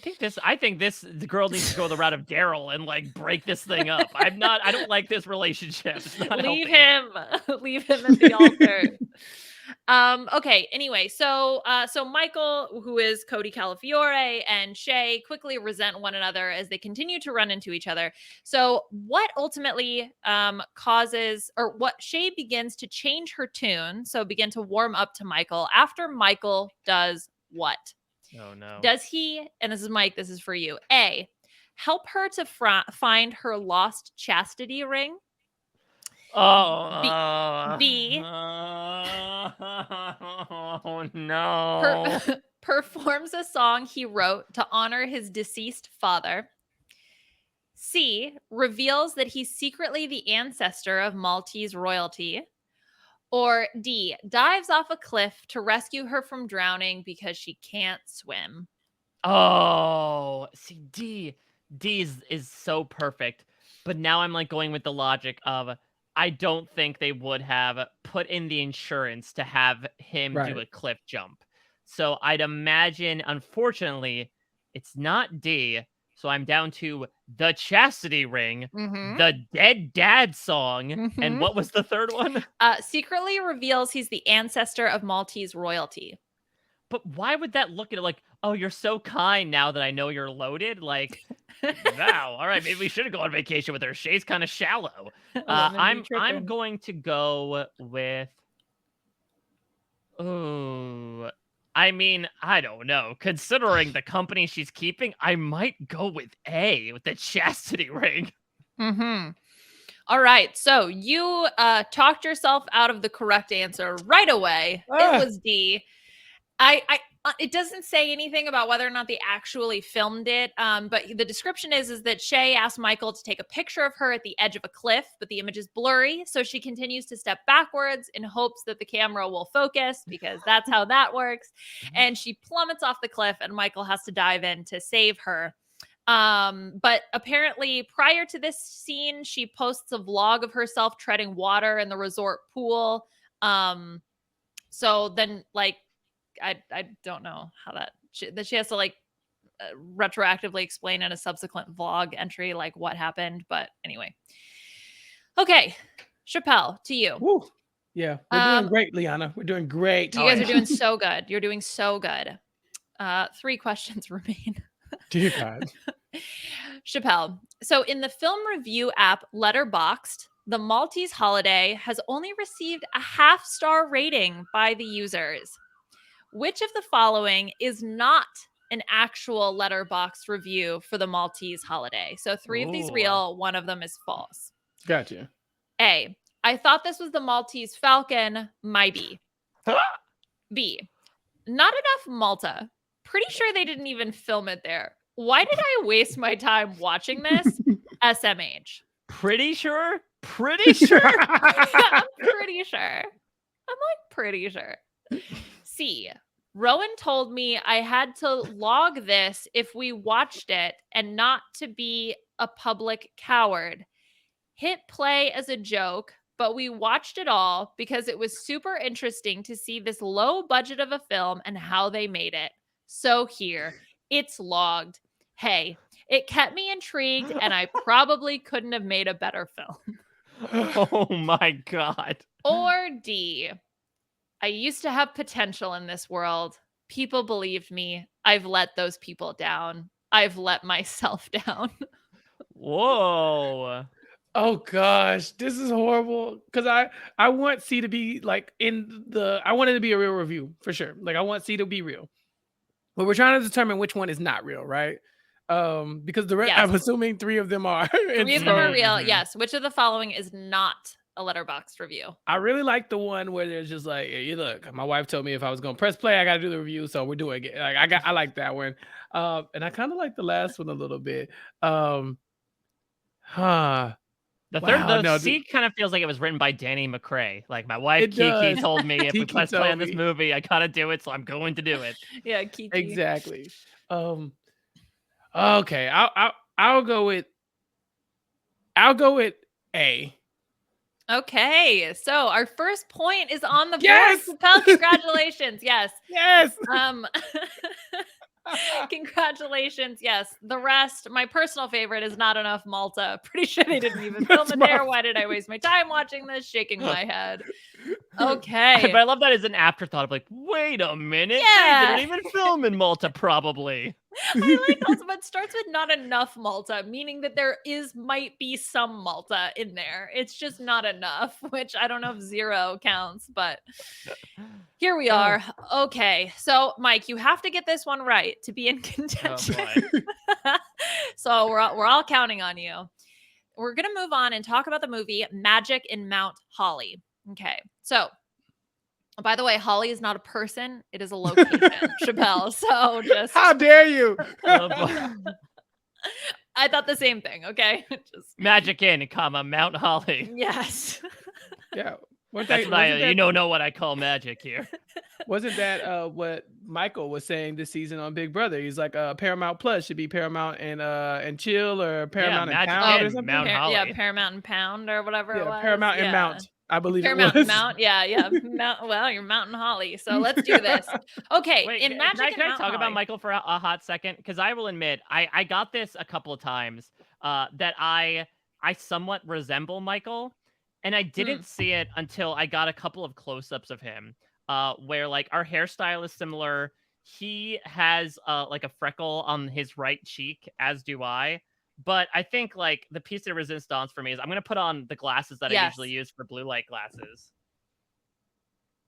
think the girl needs to go the route of Daryl and like break this thing up. I don't like this relationship. It's not Leave helping. him. Leave him at the altar. Okay, anyway, so Michael, who is Cody Calafiore, and Shay quickly resent one another as they continue to run into each other. So what ultimately causes, or what Shay begins to change her tune, so begin to warm up to Michael after Michael does what? Oh no. Does he, and this is Mike, this is for you, A, help her to find her lost chastity ring? Oh. B. Oh no. Performs a song he wrote to honor his deceased father. C. Reveals that he's secretly the ancestor of Maltese royalty. Or D. Dives off a cliff to rescue her from drowning because she can't swim. Oh, see, D is so perfect. But now I'm like going with the logic of I don't think they would have put in the insurance to have him do Right. a cliff jump. So I'd imagine, unfortunately, it's not D. So I'm down to the chastity ring, Mm-hmm. the dead dad song, Mm-hmm. and what was the third one? Secretly reveals he's the ancestor of Maltese royalty. But why would that look at it like, oh, you're so kind now that I know you're loaded? Like, wow, all right, maybe we should go on vacation with her. Shay's kind of shallow. I'm going to go with. Ooh, I mean, I don't know. Considering the company she's keeping, I might go with A, with the chastity ring. Mm-hmm. All right. So you talked yourself out of the correct answer right away. It was D. It doesn't say anything about whether or not they actually filmed it. But the description is that Shay asked Michael to take a picture of her at the edge of a cliff, but the image is blurry. So she continues to step backwards in hopes that the camera will focus, because that's how that works. And she plummets off the cliff, and Michael has to dive in to save her. But apparently prior to this scene, she posts a vlog of herself treading water in the resort pool. So then, like, I don't know how that she has to like retroactively explain in a subsequent vlog entry like what happened. But anyway, okay, Chappell, to you. Woo. Yeah, we're doing great, Liana. We're doing great. You guys are doing so good. You're doing so good. 3 questions remain. Dear God. Chappell. So in the film review app Letterboxd, the Maltese holiday has only received a 0.5-star rating by the users. Which of the following is not an actual Letterboxd review for the Maltese holiday? So 3 of these real, 1 of them is false. Gotcha. A, I thought this was the Maltese Falcon, my B. B, not enough Malta. Pretty sure they didn't even film it there. Why did I waste my time watching this? SMH. Pretty sure? Pretty sure? I'm pretty sure. I'm like pretty sure. C, Rowan told me I had to log this if we watched it and not to be a public coward. Hit play as a joke, but we watched it all because it was super interesting to see this low budget of a film and how they made it. So here, it's logged. Hey, it kept me intrigued, and I probably couldn't have made a better film. Oh my God. Or D, I used to have potential in this world. People believed me. I've let those people down. I've let myself down. Whoa. Oh gosh, this is horrible. Because I want C to be like I want it to be a real review for sure. Like I want C to be real. But we're trying to determine which one is not real, right? Because the rest, Yes. I'm assuming 3 of them are. 3 of them are real. Yes. Which of the following is not a Letterboxd review? I really like the one where there's just like, hey, look, my wife told me if I was gonna press play, I gotta do the review, so we're doing it. Like I like that one. And I kind of like the last one a little bit. The third, C kind of feels like it was written by Danny McCrae. Like my wife Kiki told me if we press play on this movie, I gotta do it, so I'm going to do it. Yeah, Kiki. Exactly. Okay, I'll go with A. Okay, so our first point is on the board. Yes! Chappell, congratulations. Yes. Yes. Congratulations. Yes. The rest, my personal favorite is not enough Malta. Pretty sure they didn't even film it there. Why did I waste my time watching this? Shaking my head. Okay. But I love that as an afterthought of like, wait a minute. Yeah. They didn't even film in Malta, probably. I like also, but it starts with not enough Malta, meaning that there might be some Malta in there. It's just not enough, which I don't know if 0 counts, but here we are. Okay. So Mike, you have to get this one right to be in contention. So we're all counting on you. We're going to move on and talk about the movie Magic in Mount Holly. Okay. So by the way, Holly is not a person. It is a location, Chappell. So just... How dare you? I thought the same thing, okay? Magic in, Mount Holly. Yes. Yeah. That's what you don't know what I call magic here. Wasn't that what Michael was saying this season on Big Brother? He's like, Paramount Plus should be Paramount and Chill or Paramount and Magic Pound or and something. Mount Holly. Yeah, Paramount and Pound or whatever it was. Paramount and Mount, I believe Paramount it was. and Mount, yeah. Well, you're Mountain Holly, so let's do this. Okay, Wait, in Magic can I and talk Mount about Holly. Michael for a hot second? Because I will admit, I got this a couple of times that I somewhat resemble Michael, and I didn't see it until I got a couple of close-ups of him, where like our hairstyle is similar. He has like a freckle on his right cheek, as do I. But I think like the piece de resistance for me is I'm gonna put on the glasses that I usually use for blue light glasses.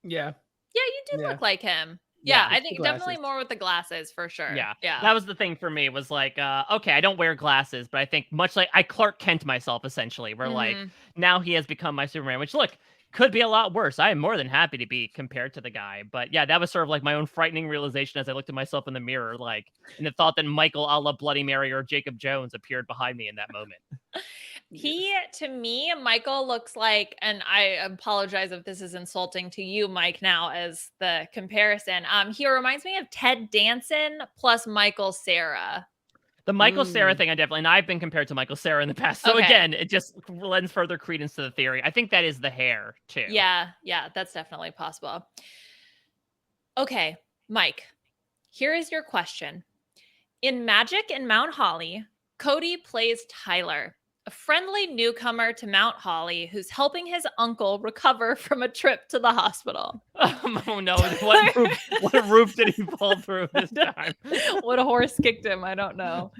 Yeah. Yeah, you do look like him. Yeah, I think glasses. definitely more with the glasses for sure. Yeah. Yeah. That was the thing for me was like, okay, I don't wear glasses, but I think much like I Clark Kent myself essentially, where like now he has become my Superman, which look, could be a lot worse. I am more than happy to be compared to the guy. But yeah, that was sort of like my own frightening realization as I looked at myself in the mirror, like, and the thought that Michael a la Bloody Mary or Jacob Jones appeared behind me in that moment. To me, Michael looks like, and I apologize if this is insulting to you, Mike, now as the comparison. He reminds me of Ted Danson plus Michael Cera. The Michael Cera thing, and I've been compared to Michael Cera in the past. So again, it just lends further credence to the theory. I think that is the hair too. Yeah, that's definitely possible. Okay, Mike, here is your question. In Magic and Mount Holly, Cody plays Tyler, a friendly newcomer to Mount Holly who's helping his uncle recover from a trip to the hospital. Oh no, what roof did he fall through this time? What a horse kicked him, I don't know.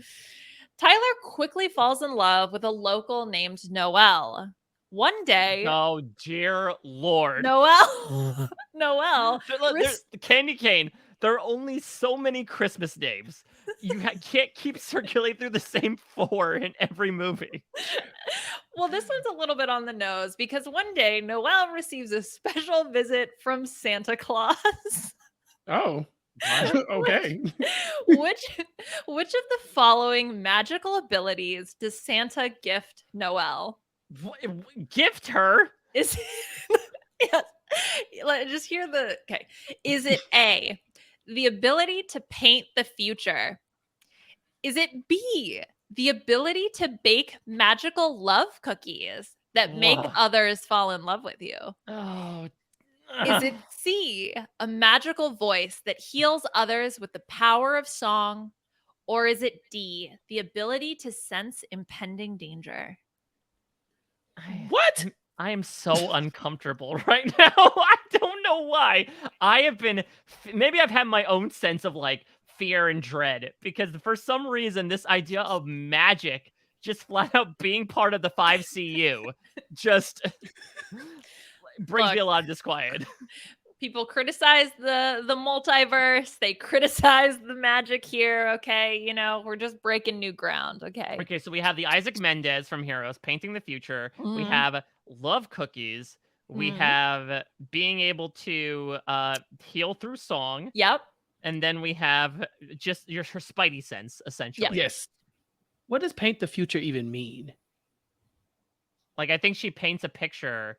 Tyler quickly falls in love with a local named Noelle. One day... Oh, dear Lord. Noelle. Candy Cane. There are only so many Christmas names. You can't keep circulating through the same 4 in every movie. Well, this one's a little bit on the nose because one day Noelle receives a special visit from Santa Claus. Oh, okay. Which of the following magical abilities does Santa gift Noelle? Gift her? Is yes. Just hear the okay. Is it A, the ability to paint the future? Is it B, the ability to bake magical love cookies that make others fall in love with you? Oh. Is it C, a magical voice that heals others with the power of song? Or is it D, the ability to sense impending danger? What? I am so uncomfortable right now. I don't know why. Maybe I've had my own sense of like fear and dread because for some reason this idea of magic just flat out being part of the 5CU just brings me a lot of disquiet. People criticize the multiverse. They criticize the magic here. Okay, we're just breaking new ground. Okay, so we have the Isaac Mendez from Heroes painting the future. We have love cookies. We have being able to heal through song. Yep. And then we have just her spidey sense, essentially. Yep. Yes. What does paint the future even mean? Like, I think she paints a picture.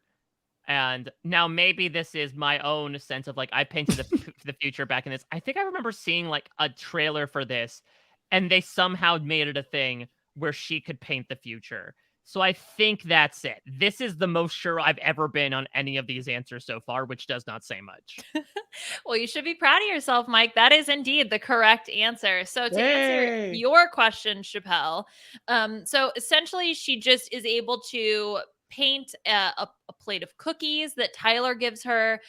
And now maybe this is my own sense of like, I painted the future back in this. I think I remember seeing like a trailer for this and they somehow made it a thing where she could paint the future. So I think that's it. This is the most sure I've ever been on any of these answers so far, which does not say much. Well, you should be proud of yourself, Mike. That is indeed the correct answer. So to answer your question, Chappell, so essentially she just is able to paint a plate of cookies that Tyler gives her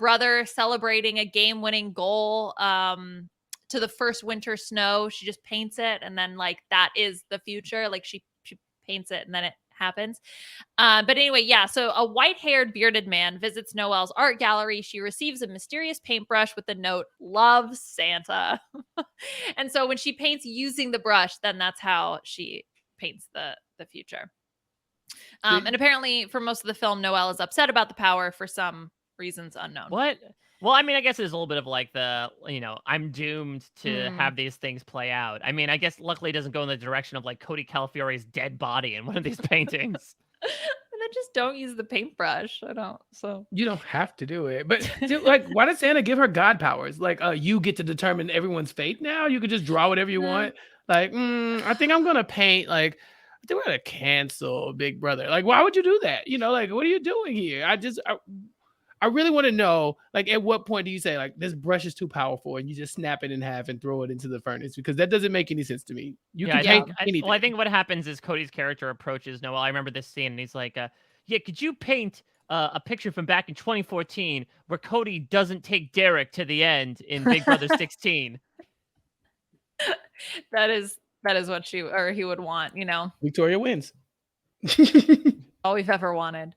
brother celebrating a game-winning goal to the first winter snow. She just paints it and then like that is the future. Like she paints it and then it happens. But anyway, yeah. So a white-haired bearded man visits Noelle's art gallery. She receives a mysterious paintbrush with the note, "Love, Santa." And so when she paints using the brush, then that's how she paints the future. And apparently for most of the film, Noelle is upset about the power for some reasons unknown. What? Well, I mean, I guess there's a little bit of like I'm doomed to have these things play out. I mean, I guess luckily it doesn't go in the direction of like Cody Calafiore's dead body in one of these paintings. The just don't use the paintbrush. I don't. So You don't have to do it, but like, why does Santa give her god powers? Like, you get to determine everyone's fate now. You could just draw whatever you want. Like, I think I'm gonna paint. Like, I think we're gonna cancel Big Brother. Like, why would you do that? Like, what are you doing here? I really want to know. Like, at what point do you say like this brush is too powerful and you just snap it in half and throw it into the furnace? Because that doesn't make any sense to me. You can paint anything. Well, I think what happens is Cody's character approaches Noel. I remember this scene, and he's like, "Yeah, could you paint a picture from back in 2014 where Cody doesn't take Derek to the end in Big Brother 16?" that is what he would want. Victoria wins. All we've ever wanted.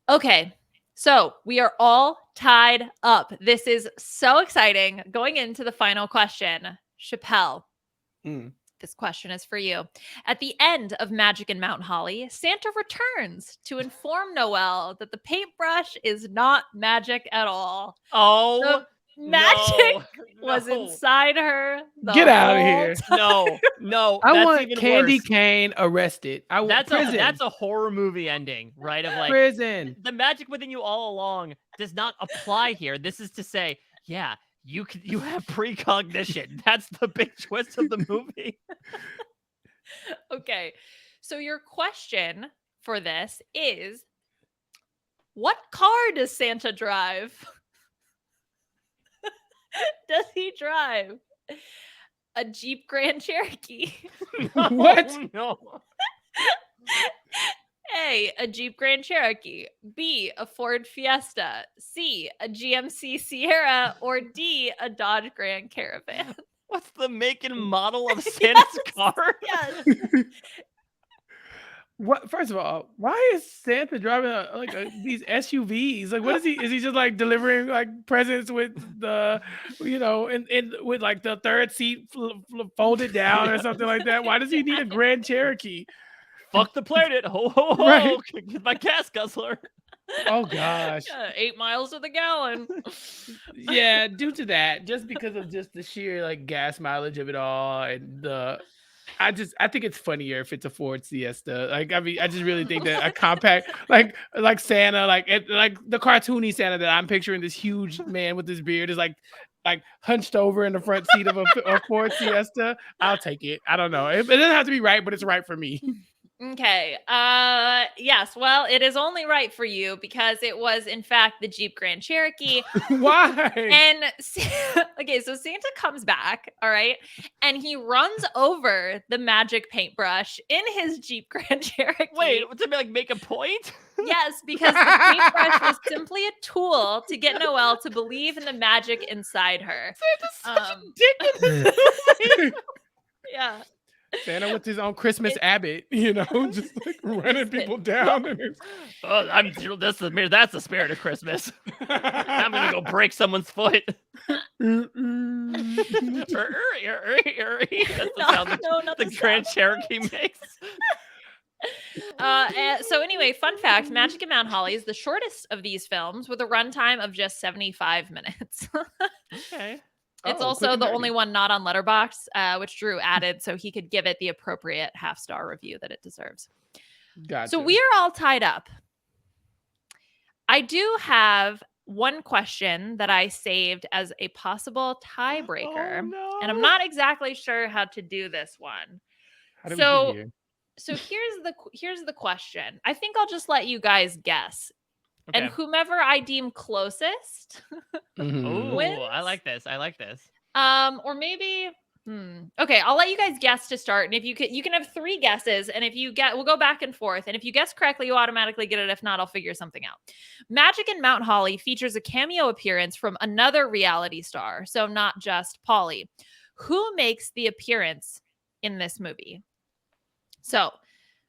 Okay. So we are all tied up. This is so exciting. Going into the final question, Chappell. This question is for you. At the end of Magic in Mount Holly, Santa returns to inform Noel that the paintbrush is not magic at all. Oh, the magic was inside her. Get out of here. No. I want Candy Cane arrested. I want prison. That's a horror movie ending, right? Of like prison. The magic within you all along does not apply here. This is to say, yeah, you have precognition. That's the big twist of the movie. Okay. So your question for this is, what car does Santa drive? Does he drive a Jeep Grand Cherokee? What? No. A Jeep Grand Cherokee. B, a Ford Fiesta. C, a GMC Sierra. Or D, a Dodge Grand Caravan. What's the make and model of Santa's car? Yes. What? First of all, why is Santa driving these SUVs? Like, what is he? Is he just like delivering like presents with the, and with like the third seat folded down or something like that? Why does he need a Grand Cherokee? Fuck the planet, ho ho ho! Right. Get my gas guzzler. Oh gosh. Yeah, 8 miles to the gallon. Yeah, due to that, just because of just the sheer like gas mileage of it all, and I think it's funnier if it's a Ford Fiesta. Like, I mean, I just really think that a compact, like Santa, like the cartoony Santa that I'm picturing, this huge man with this beard is like hunched over in the front seat of a Ford Fiesta. I'll take it. I don't know. It doesn't have to be right, but it's right for me. Okay. Yes. Well, it is only right for you because it was, in fact, the Jeep Grand Cherokee. Why? And okay, so Santa comes back, all right, and he runs over the magic paintbrush in his Jeep Grand Cherokee. Wait, to make a point? Yes, because the paintbrush was simply a tool to get Noelle to believe in the magic inside her. Santa's such a dick. Yeah. Santa with his own Christmas Abbott, just like running people down. That's the spirit of Christmas. I'm gonna go break someone's foot. That's the sound the Grand Cherokee makes. So anyway, fun fact, Magic in Mount Holly is the shortest of these films with a runtime of just 75 minutes. Okay. It's also the only one not on Letterboxd, which Drew added so he could give it the appropriate half-star review that it deserves. Gotcha. So we are all tied up. I do have one question that I saved as a possible tiebreaker. Oh, no. And I'm not exactly sure how to do this one. How did we get here? So here's the question. I think I'll just let you guys guess. Okay. And whomever I deem closest wins. I like this. Or maybe okay, I'll let you guys guess to start. And if you can have 3 guesses, and if you we'll go back and forth. And if you guess correctly, you automatically get it. If not, I'll figure something out. Magic in Mount Holly features a cameo appearance from another reality star, so not just Polly. Who makes the appearance in this movie? So,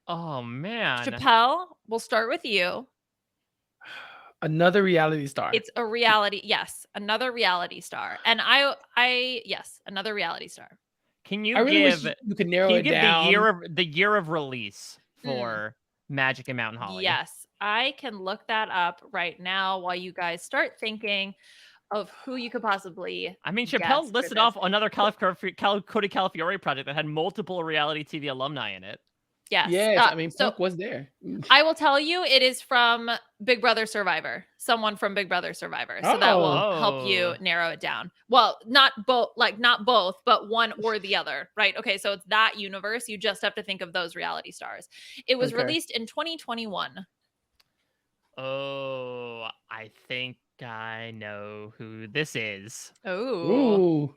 oh man, Chappell, we'll start with you. Another reality star. It's a reality, yes, another reality star, and yes, another reality star. Can you give? You can narrow it down. The year of release for Magic in Mount Holly. Yes, I can look that up right now while you guys start thinking of who you could possibly. I mean, Chappell listed off another Cody Calafiore project that had multiple reality TV alumni in it. Yes. Yes, I mean, So Puck was there. I will tell you, it is from Big Brother Survivor. Someone from Big Brother Survivor. So that will help you Oh. narrow it down. Well, not both, but one or the other, right? Okay, so it's that universe. You just have to think of those reality stars. It was Okay. released in 2021. Oh, I think I know who this is. Oh. Ooh.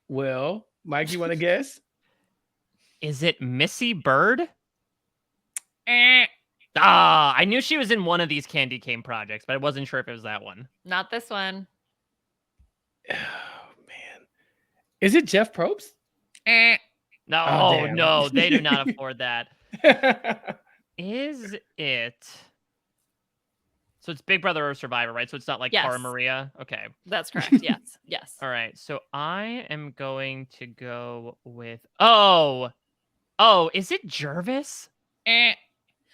Well, Mike, you want to guess? Is it Missy Bird? Eh, Ah, I knew she was in one of these candy cane projects, but I wasn't sure if it was that one. not this one. Oh man, is it Jeff Probst? Eh, No, Oh, damn. no, they do not afford that. Is it? So it's Big Brother or Survivor, right? So it's not like Cara Yes. Maria. Okay. that's correct. Yes. Yes. All right. So I am going to go with. Oh, is it Jervis? Eh.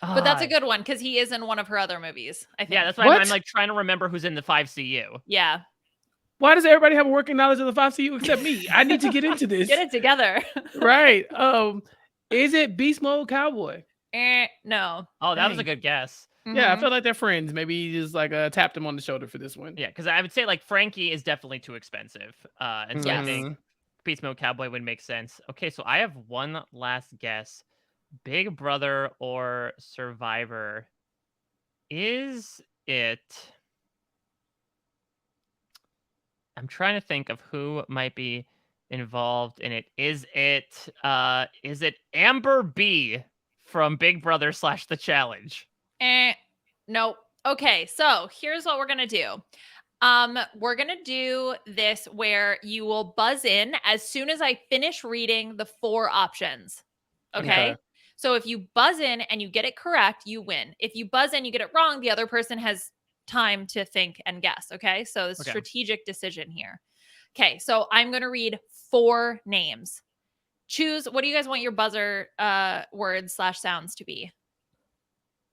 But that's a Ah, good one because he is in one of her other movies, I think. yeah, that's why I'm What? like trying to remember who's in the 5CU. Yeah. Why does everybody have a working knowledge of the 5CU except me? I need to get into this. Get it together. Right. Is it Beast Mode Cowboy? No. Oh, that was a Dang. good guess. Yeah, I Mhm. felt like they're friends. Maybe he just like tapped him on the shoulder for this one. Yeah, because I would say like Frankie is definitely too expensive. And so I Yes. think Beast Mode Cowboy would make sense. Okay, so I have one last guess. Big Brother or Survivor. Is it? I'm trying to think of who might be involved in it. Is it Amber B from Big Brother / The Challenge? Nope. Okay, so here's what we're gonna do. We're gonna do this where you will buzz in as soon as I finish reading the 4 options. Okay? Okay. So if you buzz in and you get it correct, you win. If you buzz in, you get it wrong, the other person has time to think and guess. Okay. So it's Okay. strategic decision here. Okay. So I'm gonna read 4 names. Choose what do you guys want your buzzer words / sounds to be?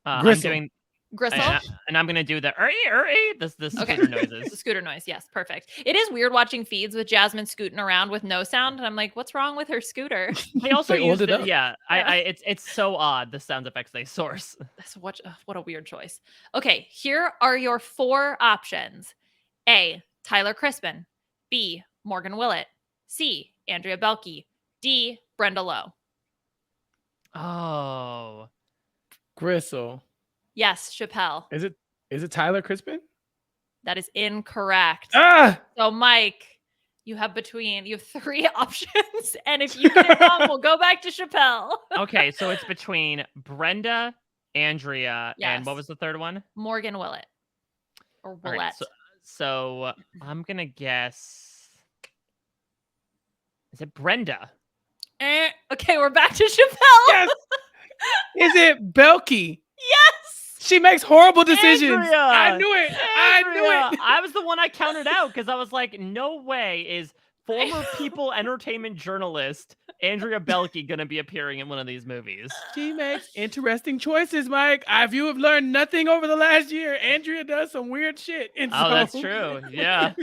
I'm Gristle. doing Gristle? and I'm gonna do the the Okay. scooter The noises. scooter noise. Yes, perfect. It is weird watching feeds with Jasmine scooting around with no sound. And I'm like, what's wrong with her scooter? They also They use oiled it it. up. Yeah, Yeah. it's so odd the sound effects they source. That's what a weird choice. Okay, here are your 4 options. A, Tyler Crispin. B, Morgan Willett. C, Andrea Belke. D, Brenda Lowe. Oh, Gristle. Yes, Chappell. Is it Tyler Crispin? That is incorrect. Ah! So, Mike, you have 3 options. And if you get it wrong, we'll go back to Chappell. okay. So it's between Brenda, Andrea, and what Yes. was the third one? Morgan Willett. Or All Willett. right, so I'm gonna guess. Is it Brenda? Okay, we're back to Chappell. Yes. Is it Belky? Yes. She makes horrible decisions. Andrea! I knew it. I knew Andrea! it. I was the one I counted out because I was like, no way is former People entertainment journalist Andrea Belke gonna be appearing in one of these movies. She makes interesting choices, Mike. If you have learned nothing over the last year, Andrea does some weird shit. And Oh, that's true. Yeah.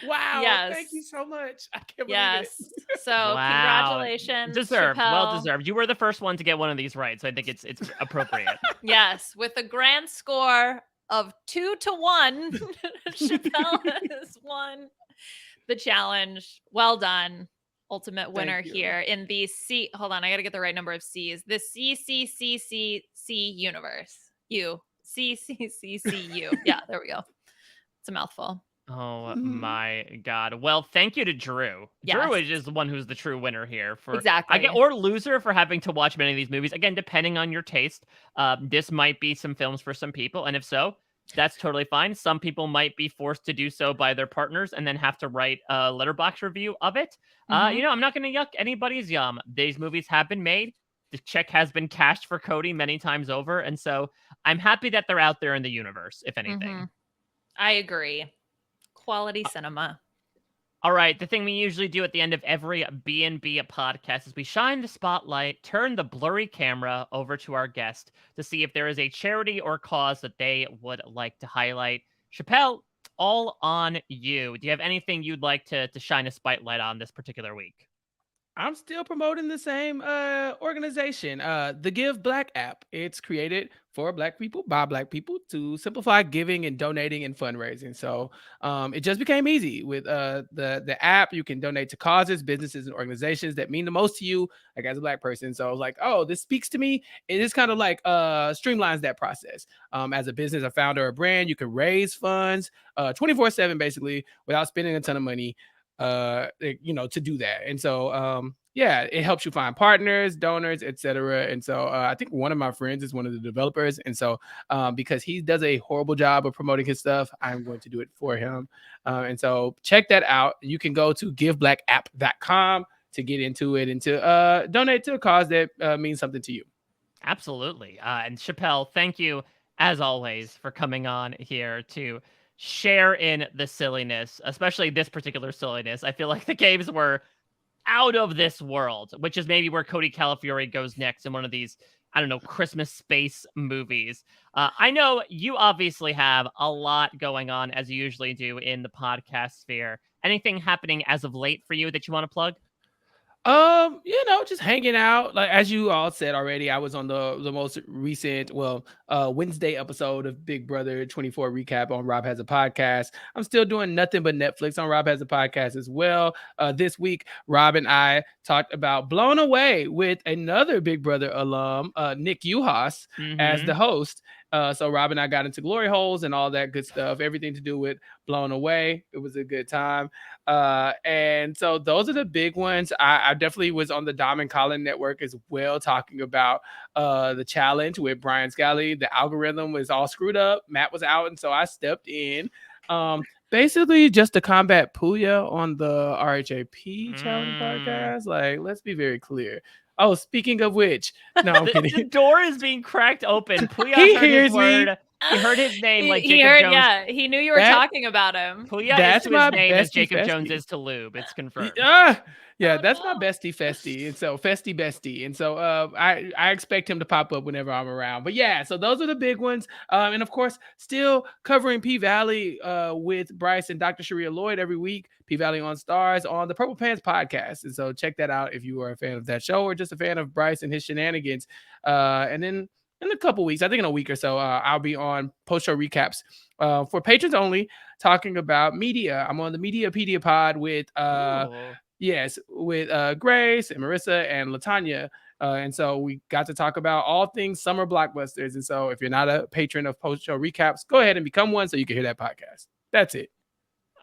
Wow. Yes. Thank you so much. I can't believe Yes. it. So Wow. congratulations. Deserved. Well Chappell. deserved. You were the first one to get one of these right, so I think it's appropriate. Yes, with a grand score of 2-1, Chappell has won the challenge. Well done. Ultimate winner you. here in the C. Hold on, I gotta get the right number of C's. The CCCCC universe. CCCCU. Yeah, there we go. It's a mouthful. Oh my god. Well, thank you to Drew. Drew Yes. is the one who's the true winner here for Exactly. or loser for having to watch many of these movies. Again, depending on your taste, this might be some films for some people, and if so, that's totally fine. Some people might be forced to do so by their partners and then have to write a letterbox review of it. Mhm. I'm not going to yuck anybody's yum. These movies have been made. The check has been cashed for Cody many times over, and so I'm happy that they're out there in the universe, if anything. Mhm. I agree. Quality cinema. All right, the thing we usually do at the end of every B&B podcast is we shine the spotlight, turn the blurry camera over to our guest to see if there is a charity or cause that they would like to highlight. Chappell, all on you. Do you have anything you'd like to shine a spotlight on this particular week? I'm still promoting the same organization, the Give Black app. It's created for Black people by Black people to simplify giving and donating and fundraising. So it just became easy with the app. You can donate to causes, businesses, and organizations that mean the most to you, like as a Black person. So I was like, oh, this speaks to me. It just kind of like streamlines that process. As a business, a founder, or brand, you can raise funds 24/7 basically without spending a ton of money to do that. And so yeah, it helps you find partners, donors, etc. And so I think one of my friends is one of the developers, and so because he does a horrible job of promoting his stuff, I'm going to do it for him. And so check that out. You can go to giveblackapp.com to get into it and to donate to a cause that means something to you. Absolutely. And Chappell, thank you as always for coming on here to share in the silliness, especially this particular silliness. I feel like the games were out of this world, which is maybe where Cody Calafiore goes next in one of these, I don't know, Christmas space movies. I know you obviously have a lot going on, as you usually do in the podcast sphere. Anything happening as of late for you that you want to plug? Just hanging out. Like as you all said already, I was on the most recent, Wednesday episode of Big Brother 24 recap on Rob Has a Podcast. I'm still doing nothing but Netflix on Rob Has a Podcast as well. This week, Rob and I talked about Blown Away with another Big Brother alum, Nick Uhas, as the host. So Rob and I got into glory holes and all that good stuff, everything to do with Blown Away. It was a good time. And so those are the big ones. I definitely was on the Dom and Colin network as well, talking about the challenge with Brian Scally. The algorithm was all screwed up. Matt was out, and so I stepped in. Basically just to combat Puya on the RHAP challenge podcast. Like, let's be very clear. Oh, speaking of which, no, I'm The kidding. door is being cracked open. Puya He heard his hears me. word. He heard his name like he Jacob heard, Jones. yeah, he knew you were That- talking about him. Puya is That's to my his name as bestie Jacob Jones festie. is to lube. It's confirmed. Yeah, Oh, that's no. my bestie festie. And so festie bestie. And so I expect him to pop up whenever I'm around. But yeah, so those are the big ones. And of course, still covering P Valley with Bryce and Dr. Sharia Lloyd every week. P Valley on Stars on the Purple Pants podcast. And so check that out if you are a fan of that show or just a fan of Bryce and his shenanigans. And then in a couple weeks, I think in a week or so, I'll be on post-show recaps for patrons only, talking about media. I'm on the Mediapedia pod with Ooh. with Grace and Marissa and Latanya. And so we got to talk about all things summer blockbusters. And so if you're not a patron of post-show recaps, go ahead and become one so you can hear that podcast. That's it.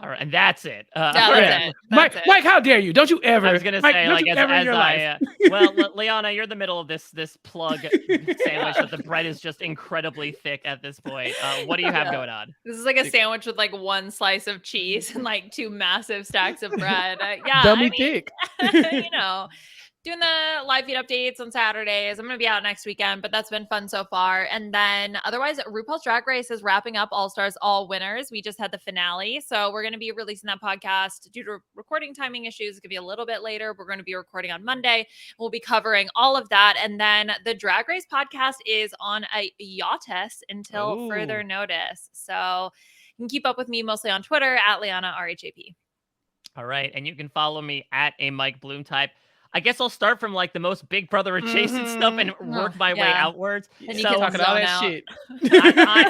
All right, and that's it. That's it. Mike, That's it. Mike, how dare you? Don't you ever? I was gonna Mike, say, don't like, you as, ever in as your life. well, Liana, you're the middle of this plug sandwich, but the bread is just incredibly thick at this point. What do you have Yeah. going on? This is like a sandwich with like one slice of cheese and like two massive stacks of bread. Yeah, Dummy thick. Doing the live feed updates on Saturdays. I'm going to be out next weekend, but that's been fun so far. And then otherwise, RuPaul's Drag Race is wrapping up All Stars All Winners. We just had the finale. So we're going to be releasing that podcast due to recording timing issues. It could be a little bit later. We're going to be recording on Monday. We'll be covering all of that. And then the Drag Race podcast is on a hiatus until further notice. So you can keep up with me mostly on Twitter at Liana RHAP. All right, and you can follow me at a Mike Bloom type. I guess I'll start from like the most Big Brother adjacent stuff and work my way outwards. And you So can Talking all zone that out. shit.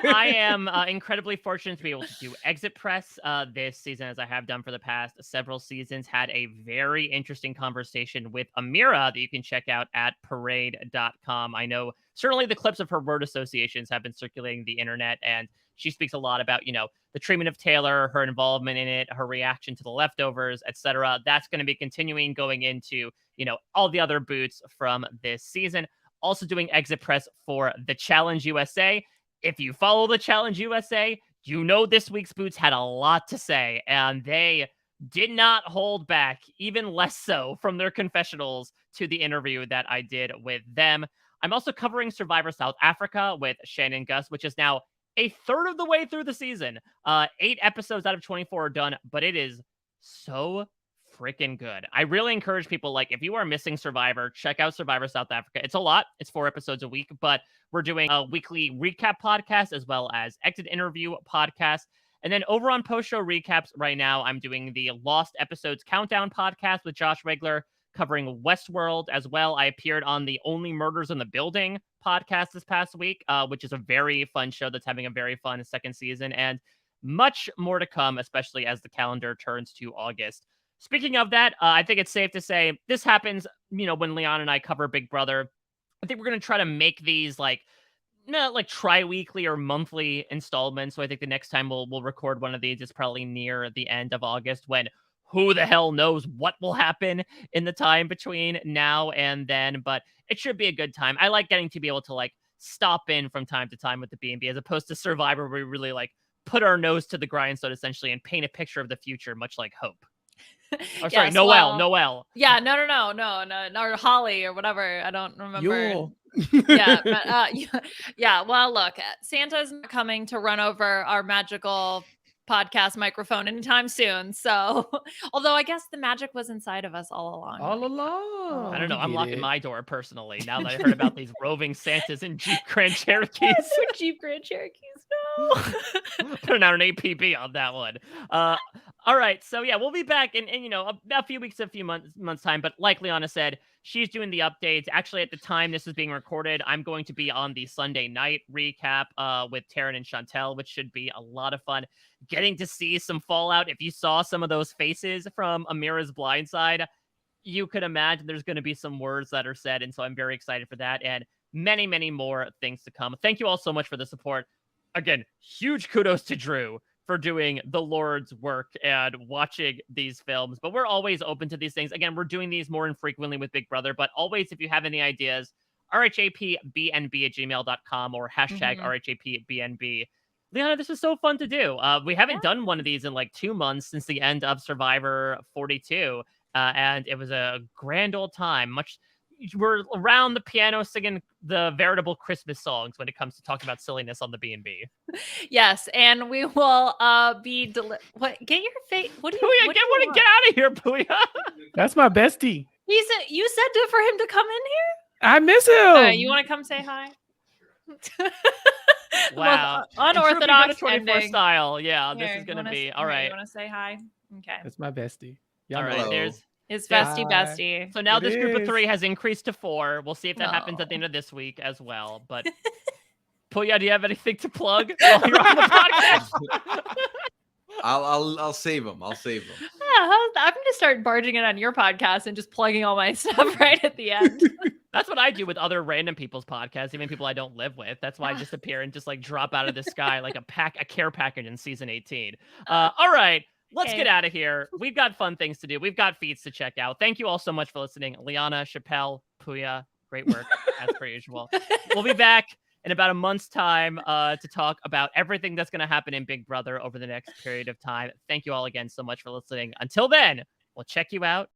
I am incredibly fortunate to be able to do exit press this season, as I have done for the past several seasons. Had a very interesting conversation with Amira that you can check out at parade.com. I know certainly the clips of her word associations have been circulating the internet, and she speaks a lot about, the treatment of Taylor, her involvement in it, her reaction to the leftovers, etc. That's going to be continuing going into, all the other boots from this season. Also doing exit press for the Challenge USA. If you follow the Challenge USA, this week's boots had a lot to say, and they did not hold back, even less so from their confessionals to the interview that I did with them. I'm also covering Survivor South Africa with Shannon Gus, which is now a third of the way through the season. 8 episodes out of 24 are done, but it is so freaking good. I really encourage people, like, if you are missing Survivor, check out Survivor South Africa. It's a lot. It's 4 episodes a week, but we're doing a weekly recap podcast as well as exit interview podcast. And then over on post-show recaps right now, I'm doing the Lost Episodes Countdown podcast with Josh Regler, covering Westworld as well. I appeared on the Only Murders in the Building podcast this past week, which is a very fun show that's having a very fun second season, and much more to come, especially as the calendar turns to August. Speaking of that, I think it's safe to say this happens, when Leon and I cover Big Brother. I think we're going to try to make these not like tri-weekly or monthly installments. So I think the next time we'll record one of these is probably near the end of August, when who the hell knows what will happen in the time between now and then. But it should be a good time. I like getting to be able to stop in from time to time with the B&B, as opposed to Survivor, where we really put our nose to the grindstone essentially and paint a picture of the future, much like Hope. Oh, sorry, Yes, Noelle. Yeah, no, or Holly or whatever. I don't remember. Yule. Yeah, but yeah. Well, look, Santa's not coming to run over our magical podcast microphone anytime soon. So, although I guess the magic was inside of us all along. All along. I don't know. You I'm get locking it. my door personally now that I heard about these roving Santas and Jeep Grand Cherokees. Jeep Grand Cherokees, no. Putting out an APB on that one. All right, so yeah, we'll be back in a few weeks, a few months time. But like Liana said, she's doing the updates. Actually, at the time this is being recorded, I'm going to be on the Sunday night recap with Taryn and Chappell, which should be a lot of fun. Getting to see some fallout. If you saw some of those faces from Amira's Blindside, you could imagine there's going to be some words that are said, and so I'm very excited for that, and many, many more things to come. Thank you all so much for the support. Again, huge kudos to Drew for doing the Lord's work and watching these films. But we're always open to these things. Again, we're doing these more infrequently with Big Brother, but always, if you have any ideas, rhapbnb@gmail.com or hashtag rhapbnb. Liana, this was so fun to do. We haven't done one of these in 2 months since the end of Survivor 42. And it was a grand old time. We're around the piano singing the veritable Christmas songs when it comes to talking about silliness on the B&B. Yes, and we will be what? Get your face. What do you? Puya, get out of here, Puya. That's my bestie. You said for him to come in here. I miss him. You want to come say hi? Wow, unorthodox 24 ending. style. Yeah, this is gonna be all right. You want to say hi? Okay. That's my bestie. All right, Hello. there's his bestie. So now It this group of is. 3 has increased to 4. We'll see if that happens at the end of this week as well. But Puya, do you have anything to plug while you're on the podcast? I'll save them. Yeah, I'm gonna start barging in on your podcast and just plugging all my stuff right at the end. That's what I do with other random people's podcasts, even people I don't live with. That's why I just appear and just drop out of the sky like a care package in season 18. All right, let's get out of here. We've got fun things to do. We've got feeds to check out. Thank you all so much for listening. Liana, Chappell, Puya, great work as per usual. We'll be back in about a month's time to talk about everything that's going to happen in Big Brother over the next period of time. Thank you all again so much for listening. Until then, we'll check you out